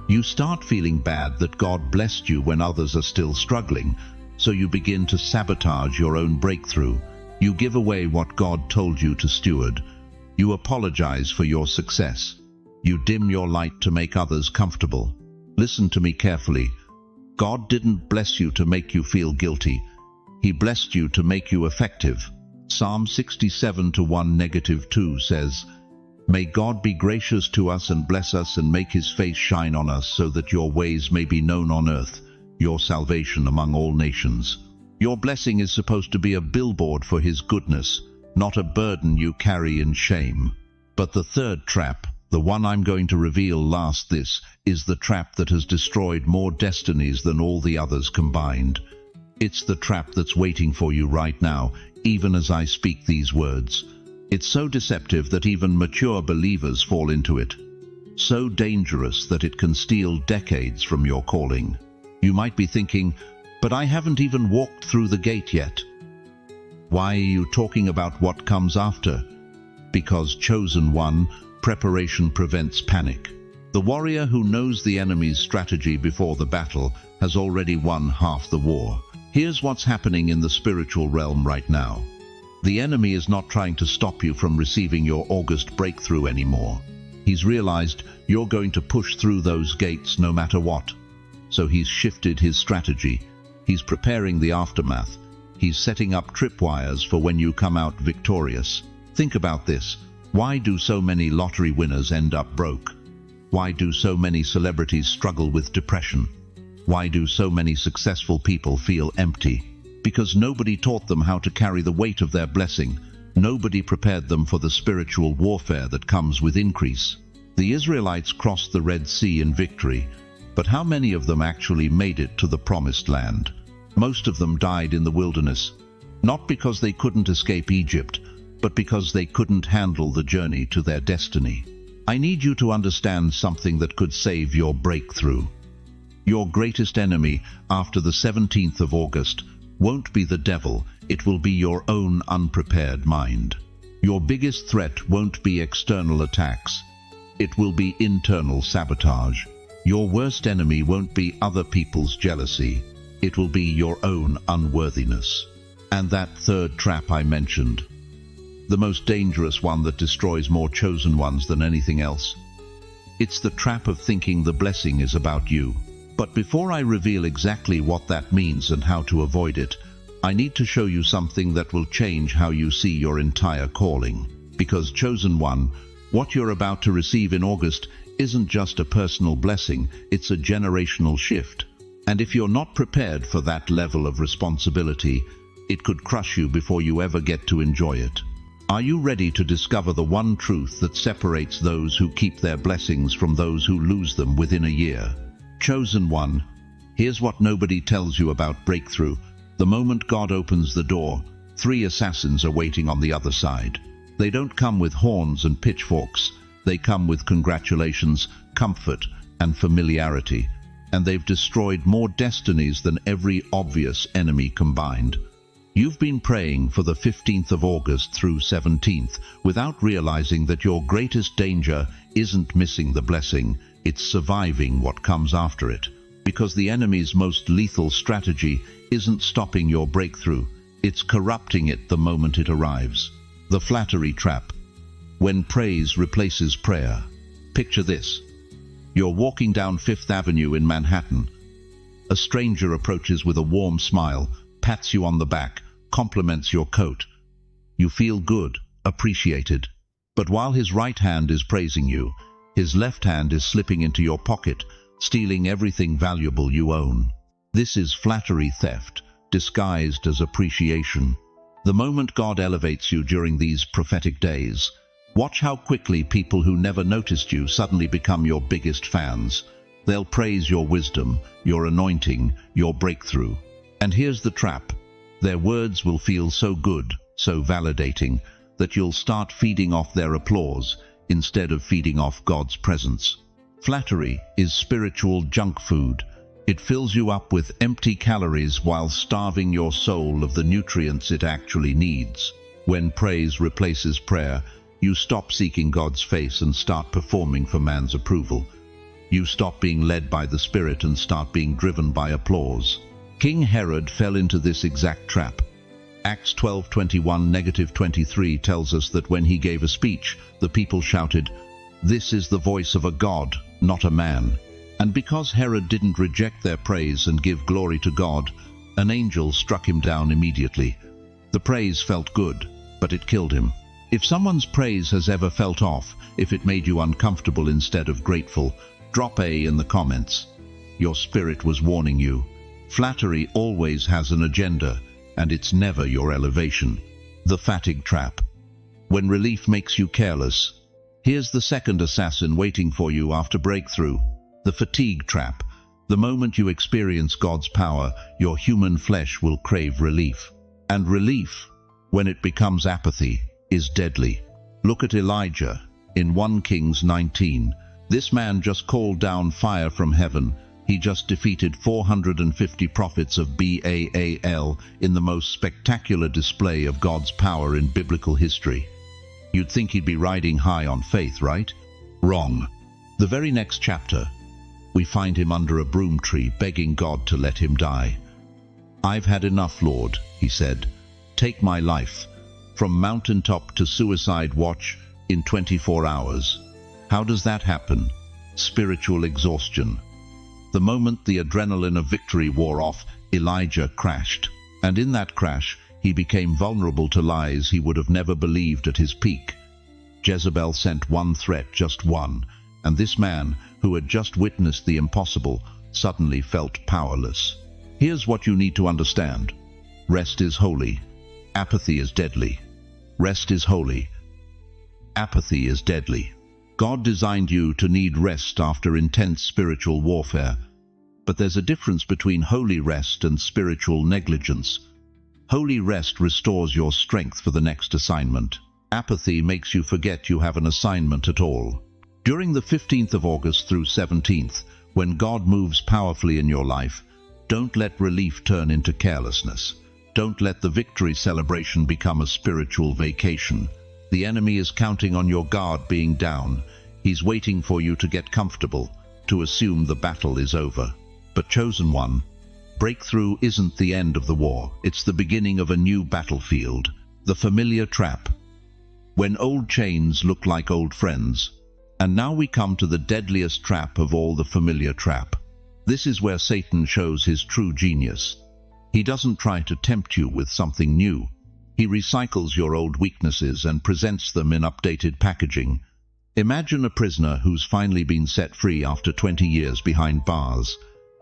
You start feeling bad that God blessed you when others are still struggling, so you begin to sabotage your own breakthrough. You give away what God told you to steward. You apologize for your success. You dim your light to make others comfortable. Listen to me carefully. God didn't bless you to make you feel guilty. He blessed you to make you effective. Psalm 67:1-2 says, "May God be gracious to us and bless us and make his face shine on us so that your ways may be known on earth, your salvation among all nations." Your blessing is supposed to be a billboard for his goodness, not a burden you carry in shame. But the third trap, the one I'm going to reveal last, this is the trap that has destroyed more destinies than all the others combined. It's the trap that's waiting for you right now, even as I speak these words. It's so deceptive that even mature believers fall into it. So dangerous that it can steal decades from your calling. You might be thinking, but I haven't even walked through the gate yet. Why are you talking about what comes after? Because, chosen one, preparation prevents panic. The warrior who knows the enemy's strategy before the battle has already won half the war. Here's what's happening in the spiritual realm right now. The enemy is not trying to stop you from receiving your August breakthrough anymore. He's realized you're going to push through those gates no matter what. So he's shifted his strategy. He's preparing the aftermath. He's setting up tripwires for when you come out victorious. Think about this. Why do so many lottery winners end up broke? Why do so many celebrities struggle with depression? Why do so many successful people feel empty? Because nobody taught them how to carry the weight of their blessing. Nobody prepared them for the spiritual warfare that comes with increase. The Israelites crossed the Red Sea in victory, but how many of them actually made it to the Promised Land? Most of them died in the wilderness, not because they couldn't escape Egypt, but because they couldn't handle the journey to their destiny. I need you to understand something that could save your breakthrough. Your greatest enemy after the 17th of August won't be the devil, it will be your own unprepared mind. Your biggest threat won't be external attacks, it will be internal sabotage. Your worst enemy won't be other people's jealousy, it will be your own unworthiness. And that third trap I mentioned, the most dangerous one that destroys more chosen ones than anything else. It's the trap of thinking the blessing is about you. But before I reveal exactly what that means and how to avoid it, I need to show you something that will change how you see your entire calling. Because, chosen one, what you're about to receive in August isn't just a personal blessing, it's a generational shift. And if you're not prepared for that level of responsibility, it could crush you before you ever get to enjoy it. Are you ready to discover the one truth that separates those who keep their blessings from those who lose them within a year? Chosen one, here's what nobody tells you about breakthrough. The moment God opens the door, 3 assassins are waiting on the other side. They don't come with horns and pitchforks. They come with congratulations, comfort, and familiarity. And they've destroyed more destinies than every obvious enemy combined. You've been praying for the 15th of August through 17th without realizing that your greatest danger isn't missing the blessing, it's surviving what comes after it. Because the enemy's most lethal strategy isn't stopping your breakthrough, it's corrupting it the moment it arrives. The flattery trap. When praise replaces prayer. Picture this. You're walking down Fifth Avenue in Manhattan. A stranger approaches with a warm smile, pats you on the back, compliments your coat. You feel good, appreciated. But while his right hand is praising you, his left hand is slipping into your pocket, stealing everything valuable you own. This is flattery theft, disguised as appreciation. The moment God elevates you during these prophetic days, watch how quickly people who never noticed you suddenly become your biggest fans. They'll praise your wisdom, your anointing, your breakthrough. And here's the trap. Their words will feel so good, so validating, that you'll start feeding off their applause instead of feeding off God's presence. Flattery is spiritual junk food. It fills you up with empty calories while starving your soul of the nutrients it actually needs. When praise replaces prayer, you stop seeking God's face and start performing for man's approval. You stop being led by the Spirit and start being driven by applause. King Herod fell into this exact trap. Acts 12:21-23 tells us that when he gave a speech, the people shouted, "This is the voice of a God, not a man." And because Herod didn't reject their praise and give glory to God, an angel struck him down immediately. The praise felt good, but it killed him. If someone's praise has ever felt off, if it made you uncomfortable instead of grateful, drop A in the comments. Your spirit was warning you. Flattery always has an agenda, and it's never your elevation. The fatigue trap. When relief makes you careless, Here's the second assassin waiting for you after breakthrough. The fatigue trap. The moment you experience God's power, your human flesh will crave relief. And relief, when it becomes apathy, is deadly. Look at Elijah in 1 Kings 19. This man just called down fire from heaven. He just defeated 450 prophets of Baal in the most spectacular display of God's power in biblical history. You'd think he'd be riding high on faith, right? Wrong. The very next chapter, we find him under a broom tree begging God to let him die. "I've had enough, Lord," he said. "Take my life. From mountaintop to suicide watch in 24 hours. How does that happen? Spiritual exhaustion. The moment the adrenaline of victory wore off, Elijah crashed. And in that crash, he became vulnerable to lies he would have never believed at his peak. Jezebel sent one threat, just one, and this man, who had just witnessed the impossible, suddenly felt powerless. Here's what you need to understand. Rest is holy. Apathy is deadly. Rest is holy. Apathy is deadly. God designed you to need rest after intense spiritual warfare. But there's a difference between holy rest and spiritual negligence. Holy rest restores your strength for the next assignment. Apathy makes you forget you have an assignment at all. During the 15th of August through 17th, when God moves powerfully in your life, don't let relief turn into carelessness. Don't let the victory celebration become a spiritual vacation. The enemy is counting on your guard being down. He's waiting for you to get comfortable, to assume the battle is over. But chosen one, breakthrough isn't the end of the war. It's the beginning of a new battlefield. The familiar trap. When old chains look like old friends. And now we come to the deadliest trap of all, the familiar trap. This is where Satan shows his true genius. He doesn't try to tempt you with something new. He recycles your old weaknesses and presents them in updated packaging. Imagine a prisoner who's finally been set free after 20 years behind bars.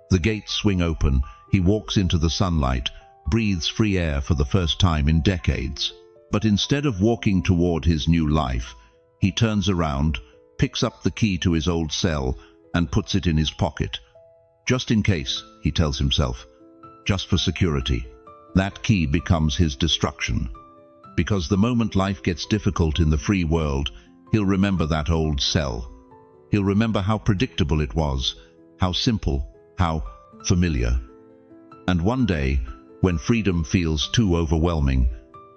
The gates swing open, he walks into the sunlight, breathes free air for the first time in decades. But instead of walking toward his new life, he turns around, picks up the key to his old cell, and puts it in his pocket. Just in case, he tells himself. Just for security. That key becomes his destruction. Because the moment life gets difficult in the free world, he'll remember that old cell. He'll remember how predictable it was, how simple, how familiar. And one day, when freedom feels too overwhelming,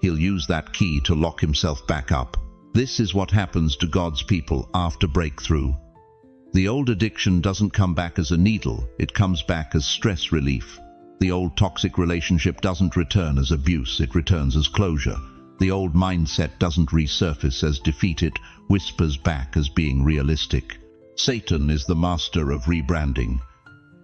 he'll use that key to lock himself back up. This is what happens to God's people after breakthrough. The old addiction doesn't come back as a needle, it comes back as stress relief. The old toxic relationship doesn't return as abuse, it returns as closure. The old mindset doesn't resurface as defeat, it whispers back as being realistic. Satan is the master of rebranding.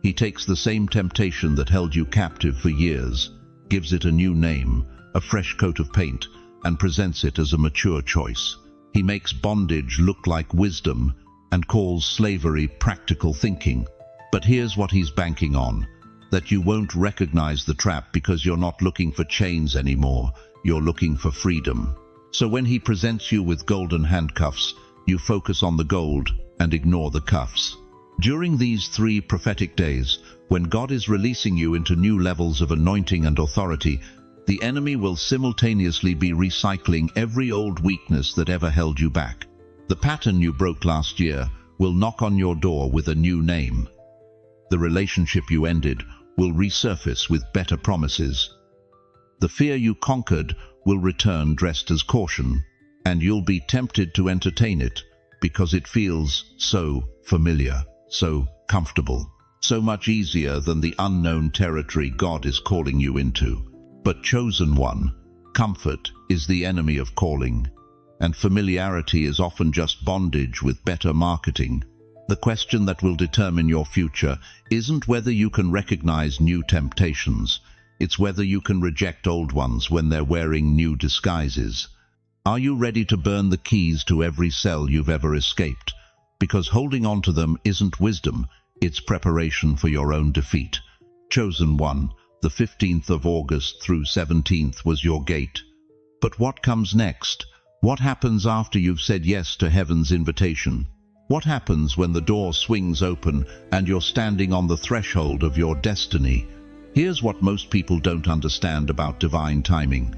He takes the same temptation that held you captive for years, gives it a new name, a fresh coat of paint, and presents it as a mature choice. He makes bondage look like wisdom and calls slavery practical thinking. But here's what he's banking on. That you won't recognize the trap because you're not looking for chains anymore, you're looking for freedom. So when he presents you with golden handcuffs, you focus on the gold and ignore the cuffs. During these 3 prophetic days, when God is releasing you into new levels of anointing and authority, the enemy will simultaneously be recycling every old weakness that ever held you back. The pattern you broke last year will knock on your door with a new name. The relationship you ended will resurface with better promises. The fear you conquered will return dressed as caution, and you'll be tempted to entertain it because it feels so familiar, so comfortable, so much easier than the unknown territory God is calling you into. But chosen one, comfort is the enemy of calling, and familiarity is often just bondage with better marketing. The question that will determine your future isn't whether you can recognize new temptations, it's whether you can reject old ones when they're wearing new disguises. Are you ready to burn the keys to every cell you've ever escaped? Because holding on to them isn't wisdom, it's preparation for your own defeat. Chosen one, the 15th of August through 17th was your gate. But what comes next? What happens after you've said yes to heaven's invitation? What happens when the door swings open and you're standing on the threshold of your destiny? Here's what most people don't understand about divine timing.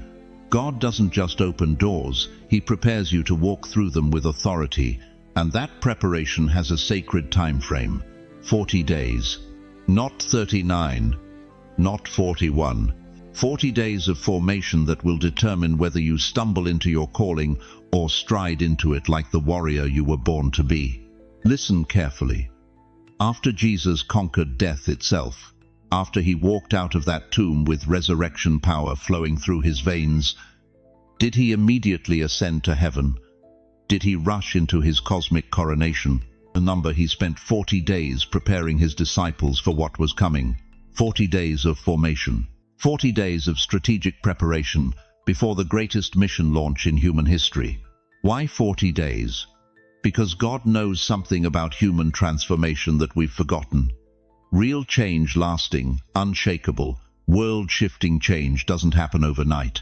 God doesn't just open doors, He prepares you to walk through them with authority, and that preparation has a sacred time frame. 40 days. Not 39, not 41. 40 days of formation that will determine whether you stumble into your calling or stride into it like the warrior you were born to be. Listen carefully. After Jesus conquered death itself, after He walked out of that tomb with resurrection power flowing through His veins, did He immediately ascend to heaven? Did He rush into His cosmic coronation? Remember, He spent 40 days preparing His disciples for what was coming. 40 days of formation. 40 days of strategic preparation before the greatest mission launch in human history. Why 40 days? Because God knows something about human transformation that we've forgotten. Real change, lasting, unshakable, world-shifting change doesn't happen overnight.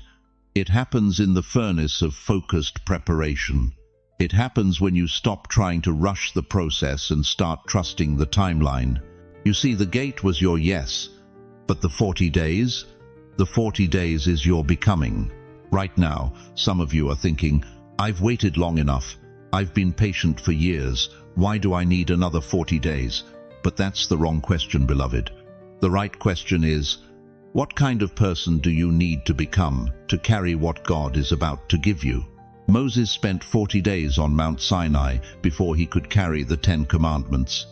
It happens in the furnace of focused preparation. It happens when you stop trying to rush the process and start trusting the timeline. You see, the gate was your yes, but the 40 days? The 40 days is your becoming. Right now, some of you are thinking, I've waited long enough. I've been patient for years. Why do I need another 40 days? But that's the wrong question, beloved. The right question is, what kind of person do you need to become to carry what God is about to give you? Moses spent 40 days on Mount Sinai before he could carry the 10 Commandments.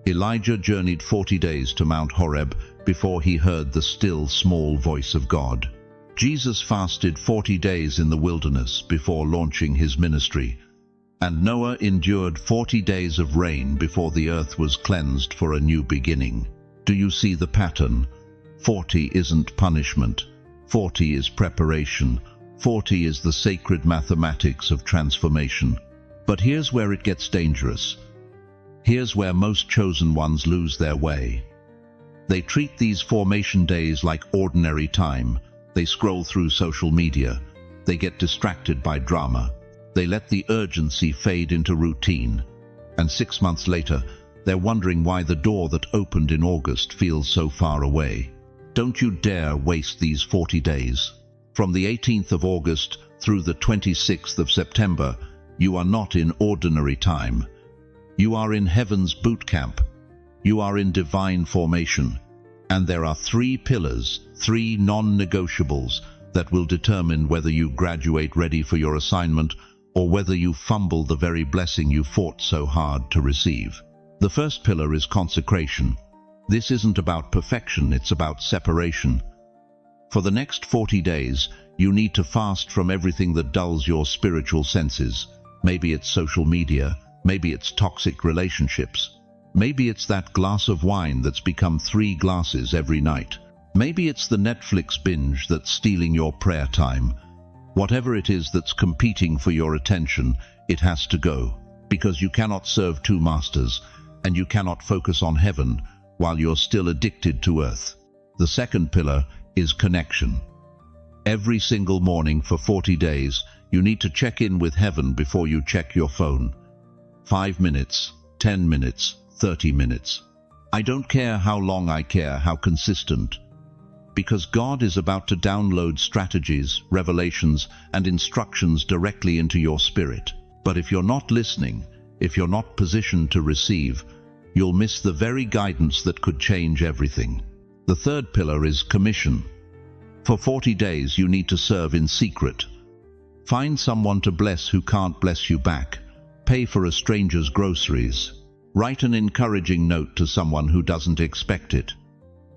Elijah journeyed 40 days to Mount Horeb before he heard the still, small voice of God. Jesus fasted 40 days in the wilderness before launching his ministry. And Noah endured 40 days of rain before the earth was cleansed for a new beginning. Do you see the pattern? 40 isn't punishment. 40 is preparation. 40 is the sacred mathematics of transformation. But here's where it gets dangerous. Here's where most chosen ones lose their way. They treat these formation days like ordinary time. They scroll through social media. They get distracted by drama. They let the urgency fade into routine. And 6 months later, they're wondering why the door that opened in August feels so far away. Don't you dare waste these 40 days. From the 18th of August through the 26th of September, you are not in ordinary time. You are in heaven's boot camp. You are in divine formation. And there are 3 pillars, 3 non-negotiables that will determine whether you graduate ready for your assignment or whether you fumble the very blessing you fought so hard to receive. The first pillar is consecration. This isn't about perfection, it's about separation. For the next 40 days, you need to fast from everything that dulls your spiritual senses. Maybe it's social media, maybe it's toxic relationships. Maybe it's that glass of wine that's become 3 glasses every night. Maybe it's the Netflix binge that's stealing your prayer time. Whatever it is that's competing for your attention, it has to go. Because you cannot serve 2 masters, and you cannot focus on heaven while you're still addicted to earth. The second pillar is connection. Every single morning for 40 days, you need to check in with heaven before you check your phone. 5 minutes, 10 minutes, 30 minutes. I don't care how long, I care how consistent. Because God is about to download strategies, revelations, and instructions directly into your spirit. But if you're not listening, if you're not positioned to receive, you'll miss the very guidance that could change everything. The third pillar is commission. For 40 days you need to serve in secret. Find someone to bless who can't bless you back. Pay for a stranger's groceries. Write an encouraging note to someone who doesn't expect it.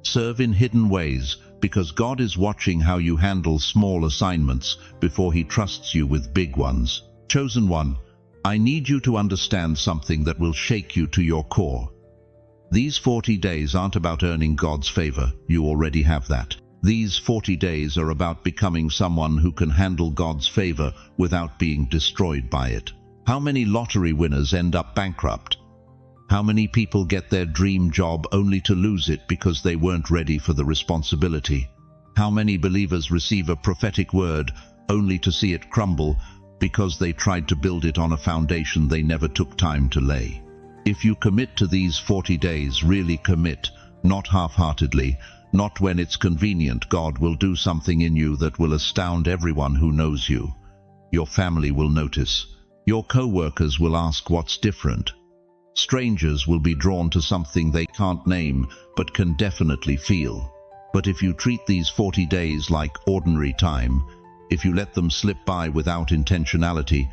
Serve in hidden ways, because God is watching how you handle small assignments before He trusts you with big ones. Chosen one, I need you to understand something that will shake you to your core. These 40 days aren't about earning God's favor. You already have that. These 40 days are about becoming someone who can handle God's favor without being destroyed by it. How many lottery winners end up bankrupt? How many people get their dream job only to lose it because they weren't ready for the responsibility? How many believers receive a prophetic word only to see it crumble because they tried to build it on a foundation they never took time to lay. If you commit to these 40 days, really commit, not half-heartedly, not when it's convenient, God will do something in you that will astound everyone who knows you. Your family will notice. Your co-workers will ask what's different. Strangers will be drawn to something they can't name but can definitely feel. But if you treat these 40 days like ordinary time, if you let them slip by without intentionality,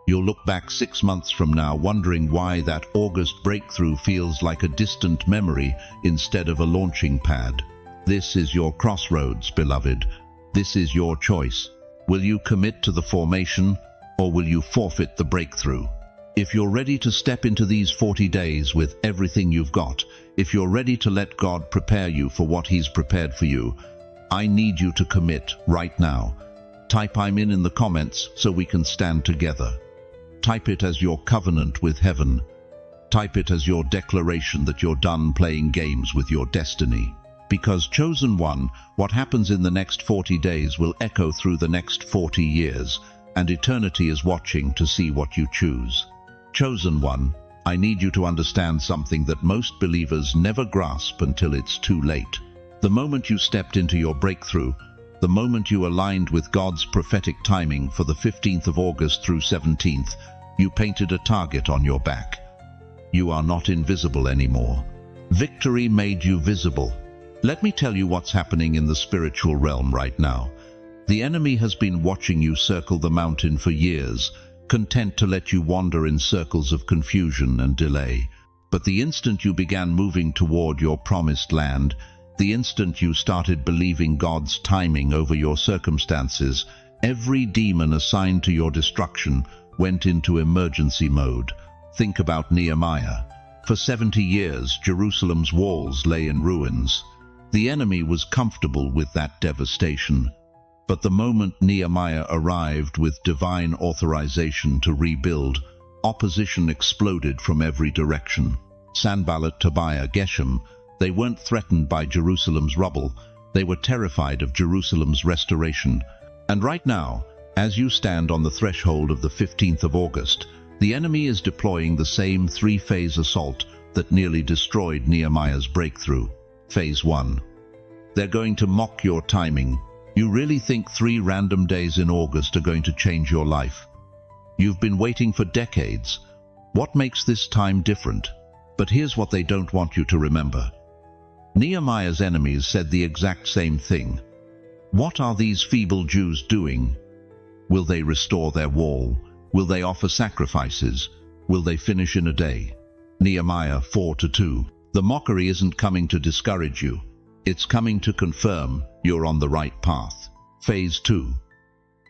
you'll look back 6 months from now wondering why that August breakthrough feels like a distant memory instead of a launching pad. This is your crossroads, beloved. This is your choice. Will you commit to the formation, or will you forfeit the breakthrough? If you're ready to step into these 40 days with everything you've got, if you're ready to let God prepare you for what He's prepared for you, I need you to commit right now. Type "I'm in" the comments so we can stand together. Type it as your covenant with heaven. Type it as your declaration that you're done playing games with your destiny. Because, chosen one, what happens in the next 40 days will echo through the next 40 years, and eternity is watching to see what you choose. Chosen one, I need you to understand something that most believers never grasp until it's too late. The moment you stepped into your breakthrough, the moment you aligned with God's prophetic timing for the 15th of August through 17th, you painted a target on your back. You are not invisible anymore. Victory made you visible. Let me tell you what's happening in the spiritual realm right now. The enemy has been watching you circle the mountain for years, content to let you wander in circles of confusion and delay. But the instant you began moving toward your promised land, the instant you started believing God's timing over your circumstances, every demon assigned to your destruction went into emergency mode. Think about Nehemiah. For 70 years, Jerusalem's walls lay in ruins. The enemy was comfortable with that devastation. But the moment Nehemiah arrived with divine authorization to rebuild, opposition exploded from every direction. Sanballat, Tobiah, Geshem, they weren't threatened by Jerusalem's rubble. They were terrified of Jerusalem's restoration. And right now, as you stand on the threshold of the 15th of August, the enemy is deploying the same three-phase assault that nearly destroyed Nehemiah's breakthrough. Phase 1. They're going to mock your timing. You really think 3 random days in August are going to change your life? You've been waiting for decades. What makes this time different? But here's what they don't want you to remember. Nehemiah's enemies said the exact same thing. What are these feeble Jews doing? Will they restore their wall? Will they offer sacrifices? Will they finish in a day? Nehemiah 4:2. The mockery isn't coming to discourage you. It's coming to confirm you're on the right path. Phase 2.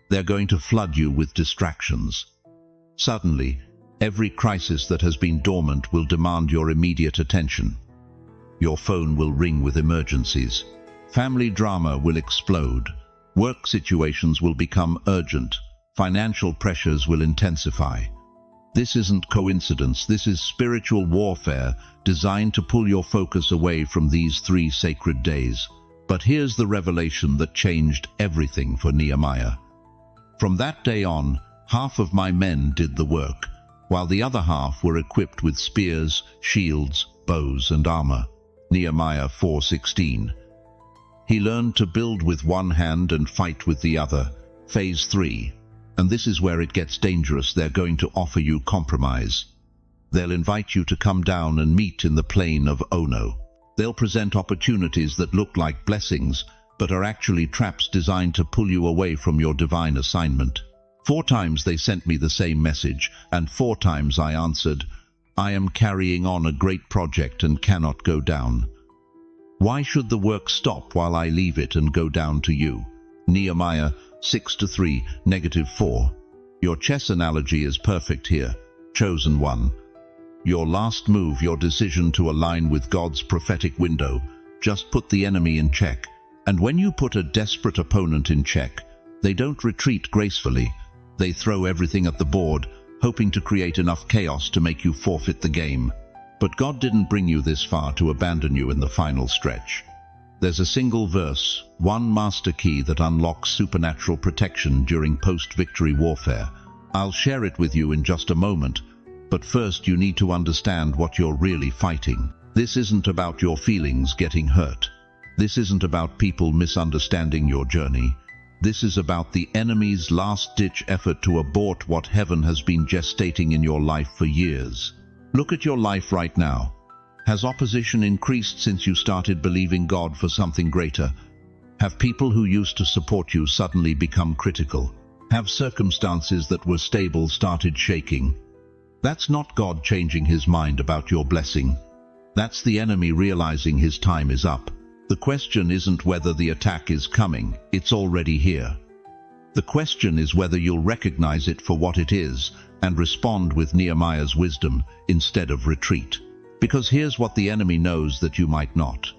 They're going to flood you with distractions. Suddenly, every crisis that has been dormant will demand your immediate attention. Your phone will ring with emergencies. Family drama will explode. Work situations will become urgent. Financial pressures will intensify. This isn't coincidence. This is spiritual warfare designed to pull your focus away from these 3 sacred days. But here's the revelation that changed everything for Nehemiah. From that day on, half of my men did the work, while the other half were equipped with spears, shields, bows, and armor. Nehemiah 4:16. He learned to build with one hand and fight with the other. Phase 3. And this is where it gets dangerous. They're going to offer you compromise. They'll invite you to come down and meet in the plain of Ono. They'll present opportunities that look like blessings, but are actually traps designed to pull you away from your divine assignment. 4 times they sent me the same message, and 4 times I answered, I am carrying on a great project and cannot go down. Why should the work stop while I leave it and go down to you? Nehemiah 6:3, -4. Your chess analogy is perfect here. Chosen one. Your last move, your decision to align with God's prophetic window, just put the enemy in check. And when you put a desperate opponent in check, they don't retreat gracefully. They throw everything at the board, hoping to create enough chaos to make you forfeit the game. But God didn't bring you this far to abandon you in the final stretch. There's a single verse, one master key that unlocks supernatural protection during post-victory warfare. I'll share it with you in just a moment, but first you need to understand what you're really fighting. This isn't about your feelings getting hurt. This isn't about people misunderstanding your journey. This is about the enemy's last-ditch effort to abort what heaven has been gestating in your life for years. Look at your life right now. Has opposition increased since you started believing God for something greater? Have people who used to support you suddenly become critical? Have circumstances that were stable started shaking? That's not God changing his mind about your blessing. That's the enemy realizing his time is up. The question isn't whether the attack is coming, it's already here. The question is whether you'll recognize it for what it is and respond with Nehemiah's wisdom instead of retreat. Because here's what the enemy knows that you might not.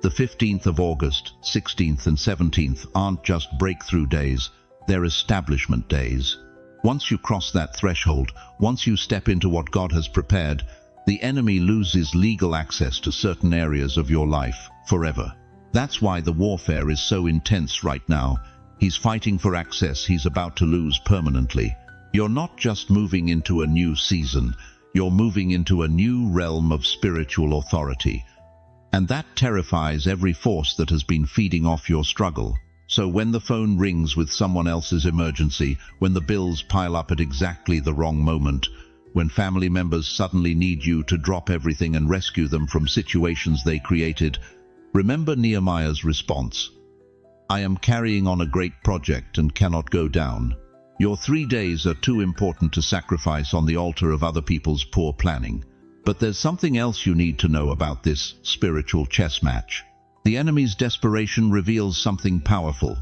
The 15th of August, 16th and 17th aren't just breakthrough days, they're establishment days. Once you cross that threshold, once you step into what God has prepared, the enemy loses legal access to certain areas of your life forever. That's why the warfare is so intense right now. He's fighting for access he's about to lose permanently. You're not just moving into a new season, you're moving into a new realm of spiritual authority. And that terrifies every force that has been feeding off your struggle. So when the phone rings with someone else's emergency, when the bills pile up at exactly the wrong moment, when family members suddenly need you to drop everything and rescue them from situations they created, remember Nehemiah's response. I am carrying on a great project and cannot go down. Your 3 days are too important to sacrifice on the altar of other people's poor planning. But there's something else you need to know about this spiritual chess match. The enemy's desperation reveals something powerful.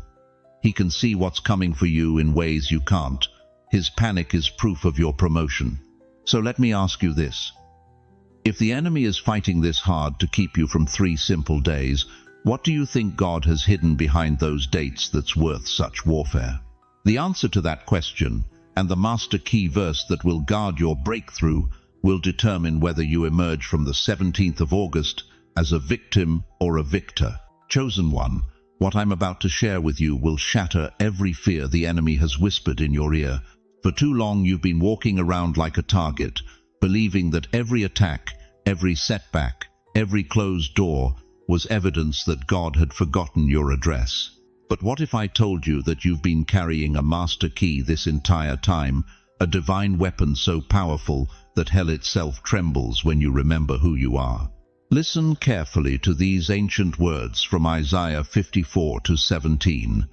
He can see what's coming for you in ways you can't. His panic is proof of your promotion. So let me ask you this. If the enemy is fighting this hard to keep you from 3 simple days, what do you think God has hidden behind those dates that's worth such warfare? The answer to that question, and the master key verse that will guard your breakthrough, will determine whether you emerge from the 17th of August as a victim or a victor. Chosen one, what I'm about to share with you will shatter every fear the enemy has whispered in your ear. For too long you've been walking around like a target, believing that every attack, every setback, every closed door was evidence that God had forgotten your address. But what if I told you that you've been carrying a master key this entire time, a divine weapon so powerful that hell itself trembles when you remember who you are? Listen carefully to these ancient words from Isaiah 54:17.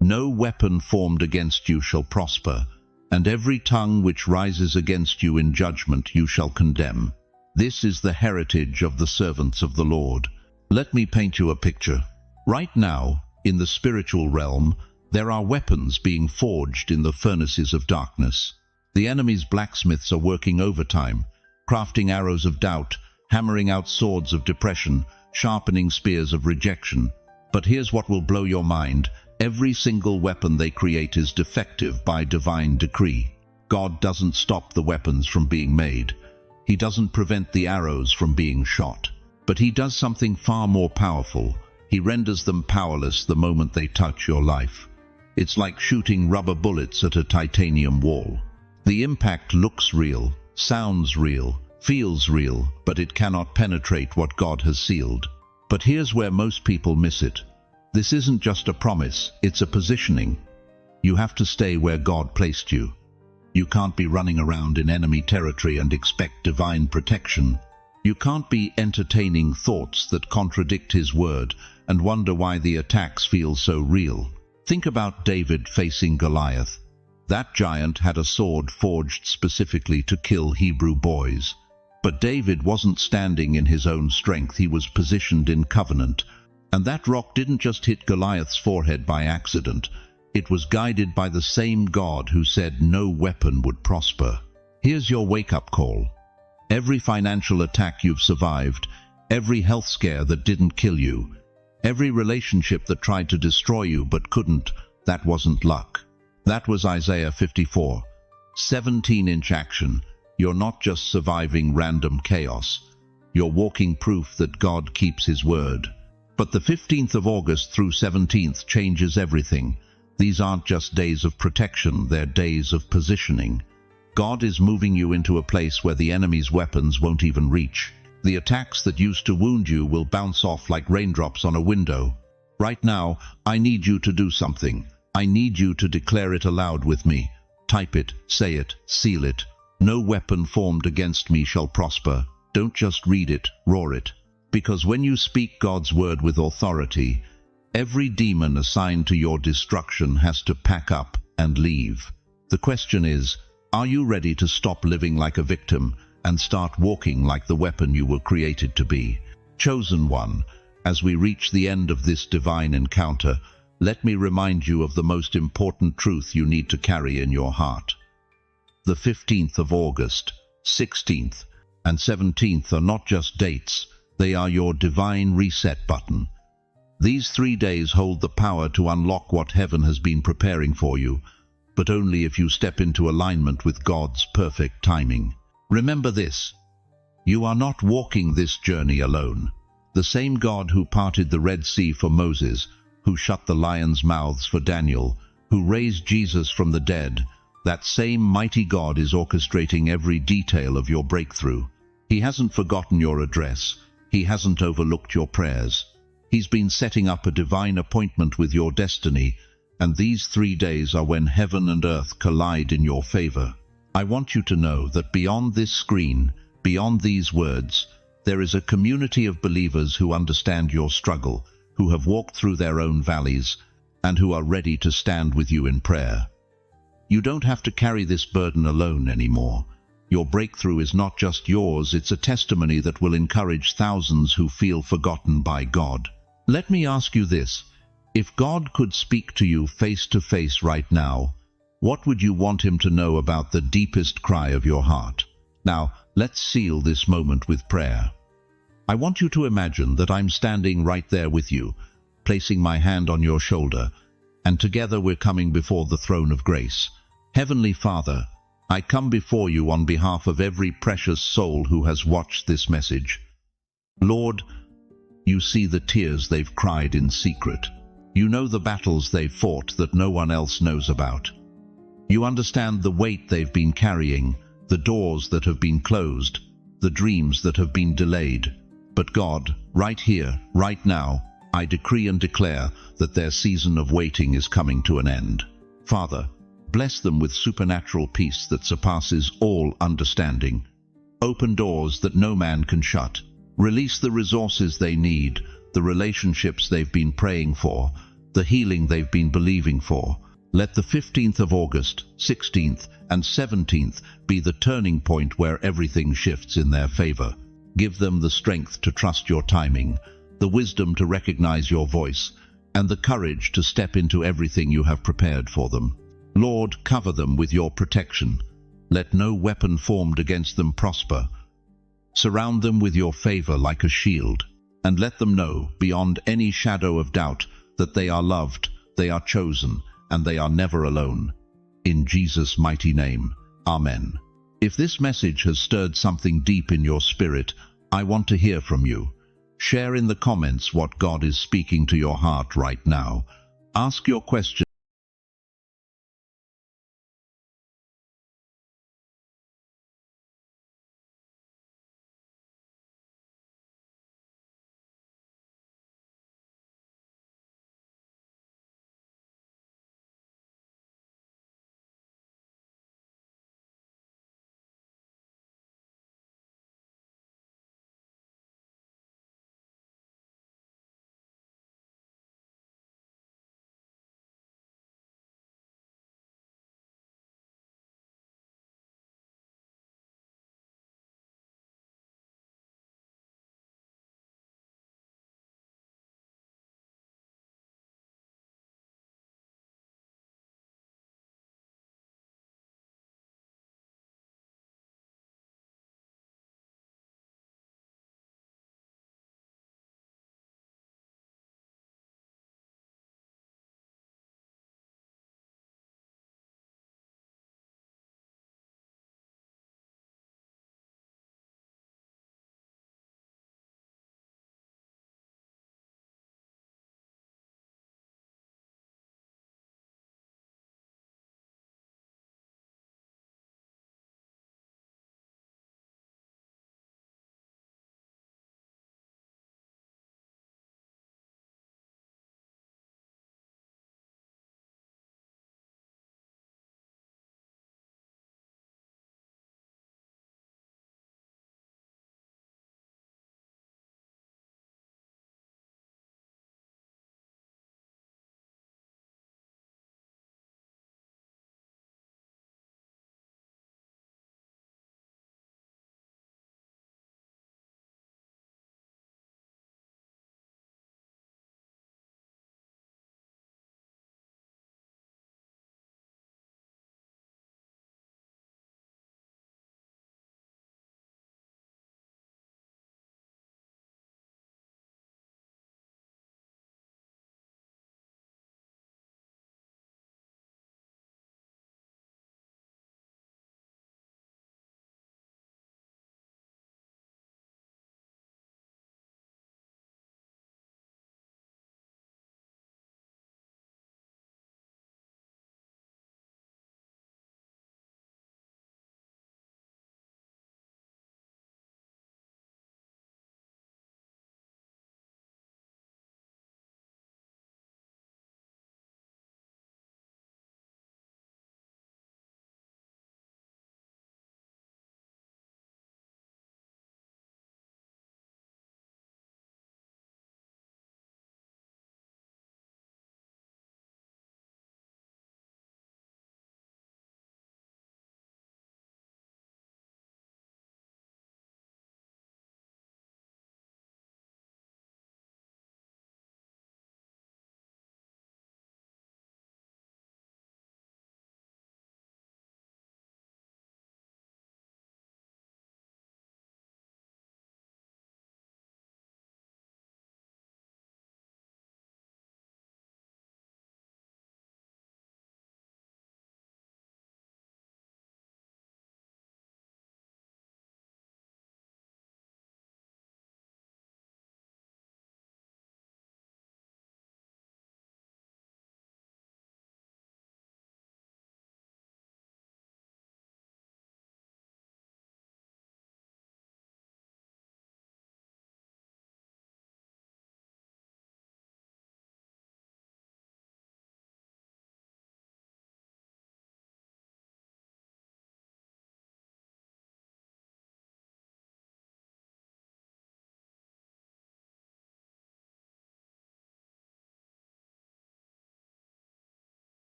No weapon formed against you shall prosper, and every tongue which rises against you in judgment you shall condemn. This is the heritage of the servants of the Lord. Let me paint you a picture. Right now, in the spiritual realm, there are weapons being forged in the furnaces of darkness. The enemy's blacksmiths are working overtime, crafting arrows of doubt, hammering out swords of depression, sharpening spears of rejection. But here's what will blow your mind. Every single weapon they create is defective by divine decree. God doesn't stop the weapons from being made. He doesn't prevent the arrows from being shot. But he does something far more powerful. He renders them powerless the moment they touch your life. It's like shooting rubber bullets at a titanium wall. The impact looks real, sounds real, feels real, but it cannot penetrate what God has sealed. But here's where most people miss it. This isn't just a promise, it's a positioning. You have to stay where God placed you. You can't be running around in enemy territory and expect divine protection. You can't be entertaining thoughts that contradict His word and wonder why the attacks feel so real. Think about David facing Goliath. That giant had a sword forged specifically to kill Hebrew boys. But David wasn't standing in his own strength, he was positioned in covenant. And that rock didn't just hit Goliath's forehead by accident. It was guided by the same God who said no weapon would prosper. Here's your wake-up call. Every financial attack you've survived, every health scare that didn't kill you, every relationship that tried to destroy you but couldn't, that wasn't luck. That was Isaiah 54. 17-inch action. You're not just surviving random chaos. You're walking proof that God keeps His word. But the 15th of August through 17th changes everything. These aren't just days of protection, they're days of positioning. God is moving you into a place where the enemy's weapons won't even reach. The attacks that used to wound you will bounce off like raindrops on a window. Right now, I need you to do something. I need you to declare it aloud with me. Type it, say it, seal it. No weapon formed against me shall prosper. Don't just read it, roar it. Because when you speak God's word with authority, every demon assigned to your destruction has to pack up and leave. The question is, are you ready to stop living like a victim and start walking like the weapon you were created to be? Chosen one, as we reach the end of this divine encounter, let me remind you of the most important truth you need to carry in your heart. The 15th of August, 16th, and 17th are not just dates, they are your divine reset button. These 3 days hold the power to unlock what heaven has been preparing for you, but only if you step into alignment with God's perfect timing. Remember this: you are not walking this journey alone. The same God who parted the Red Sea for Moses, who shut the lions' mouths for Daniel, who raised Jesus from the dead, that same mighty God is orchestrating every detail of your breakthrough. He hasn't forgotten your address. He hasn't overlooked your prayers. He's been setting up a divine appointment with your destiny, and these 3 days are when heaven and earth collide in your favor. I want you to know that beyond this screen, beyond these words, there is a community of believers who understand your struggle, who have walked through their own valleys, and who are ready to stand with you in prayer. You don't have to carry this burden alone anymore. Your breakthrough is not just yours, it's a testimony that will encourage thousands who feel forgotten by God. Let me ask you this: if God could speak to you face to face right now, what would you want him to know about the deepest cry of your heart? Now, let's seal this moment with prayer. I want you to imagine that I'm standing right there with you, placing my hand on your shoulder, and together we're coming before the throne of grace. Heavenly Father, I come before you on behalf of every precious soul who has watched this message. Lord, you see the tears they've cried in secret. You know the battles they've fought that no one else knows about. You understand the weight they've been carrying, the doors that have been closed, the dreams that have been delayed. But God, right here, right now, I decree and declare that their season of waiting is coming to an end. Father, bless them with supernatural peace that surpasses all understanding. Open doors that no man can shut. Release the resources they need, the relationships they've been praying for, the healing they've been believing for. Let the 15th of August, 16th, and 17th be the turning point where everything shifts in their favor. Give them the strength to trust your timing, the wisdom to recognize your voice, and the courage to step into everything you have prepared for them. Lord, cover them with your protection. Let no weapon formed against them prosper. Surround them with your favor like a shield, and let them know, beyond any shadow of doubt, that they are loved, they are chosen, and they are never alone. In Jesus' mighty name, Amen. If this message has stirred something deep in your spirit, I want to hear from you. Share in the comments what God is speaking to your heart right now. Ask your question.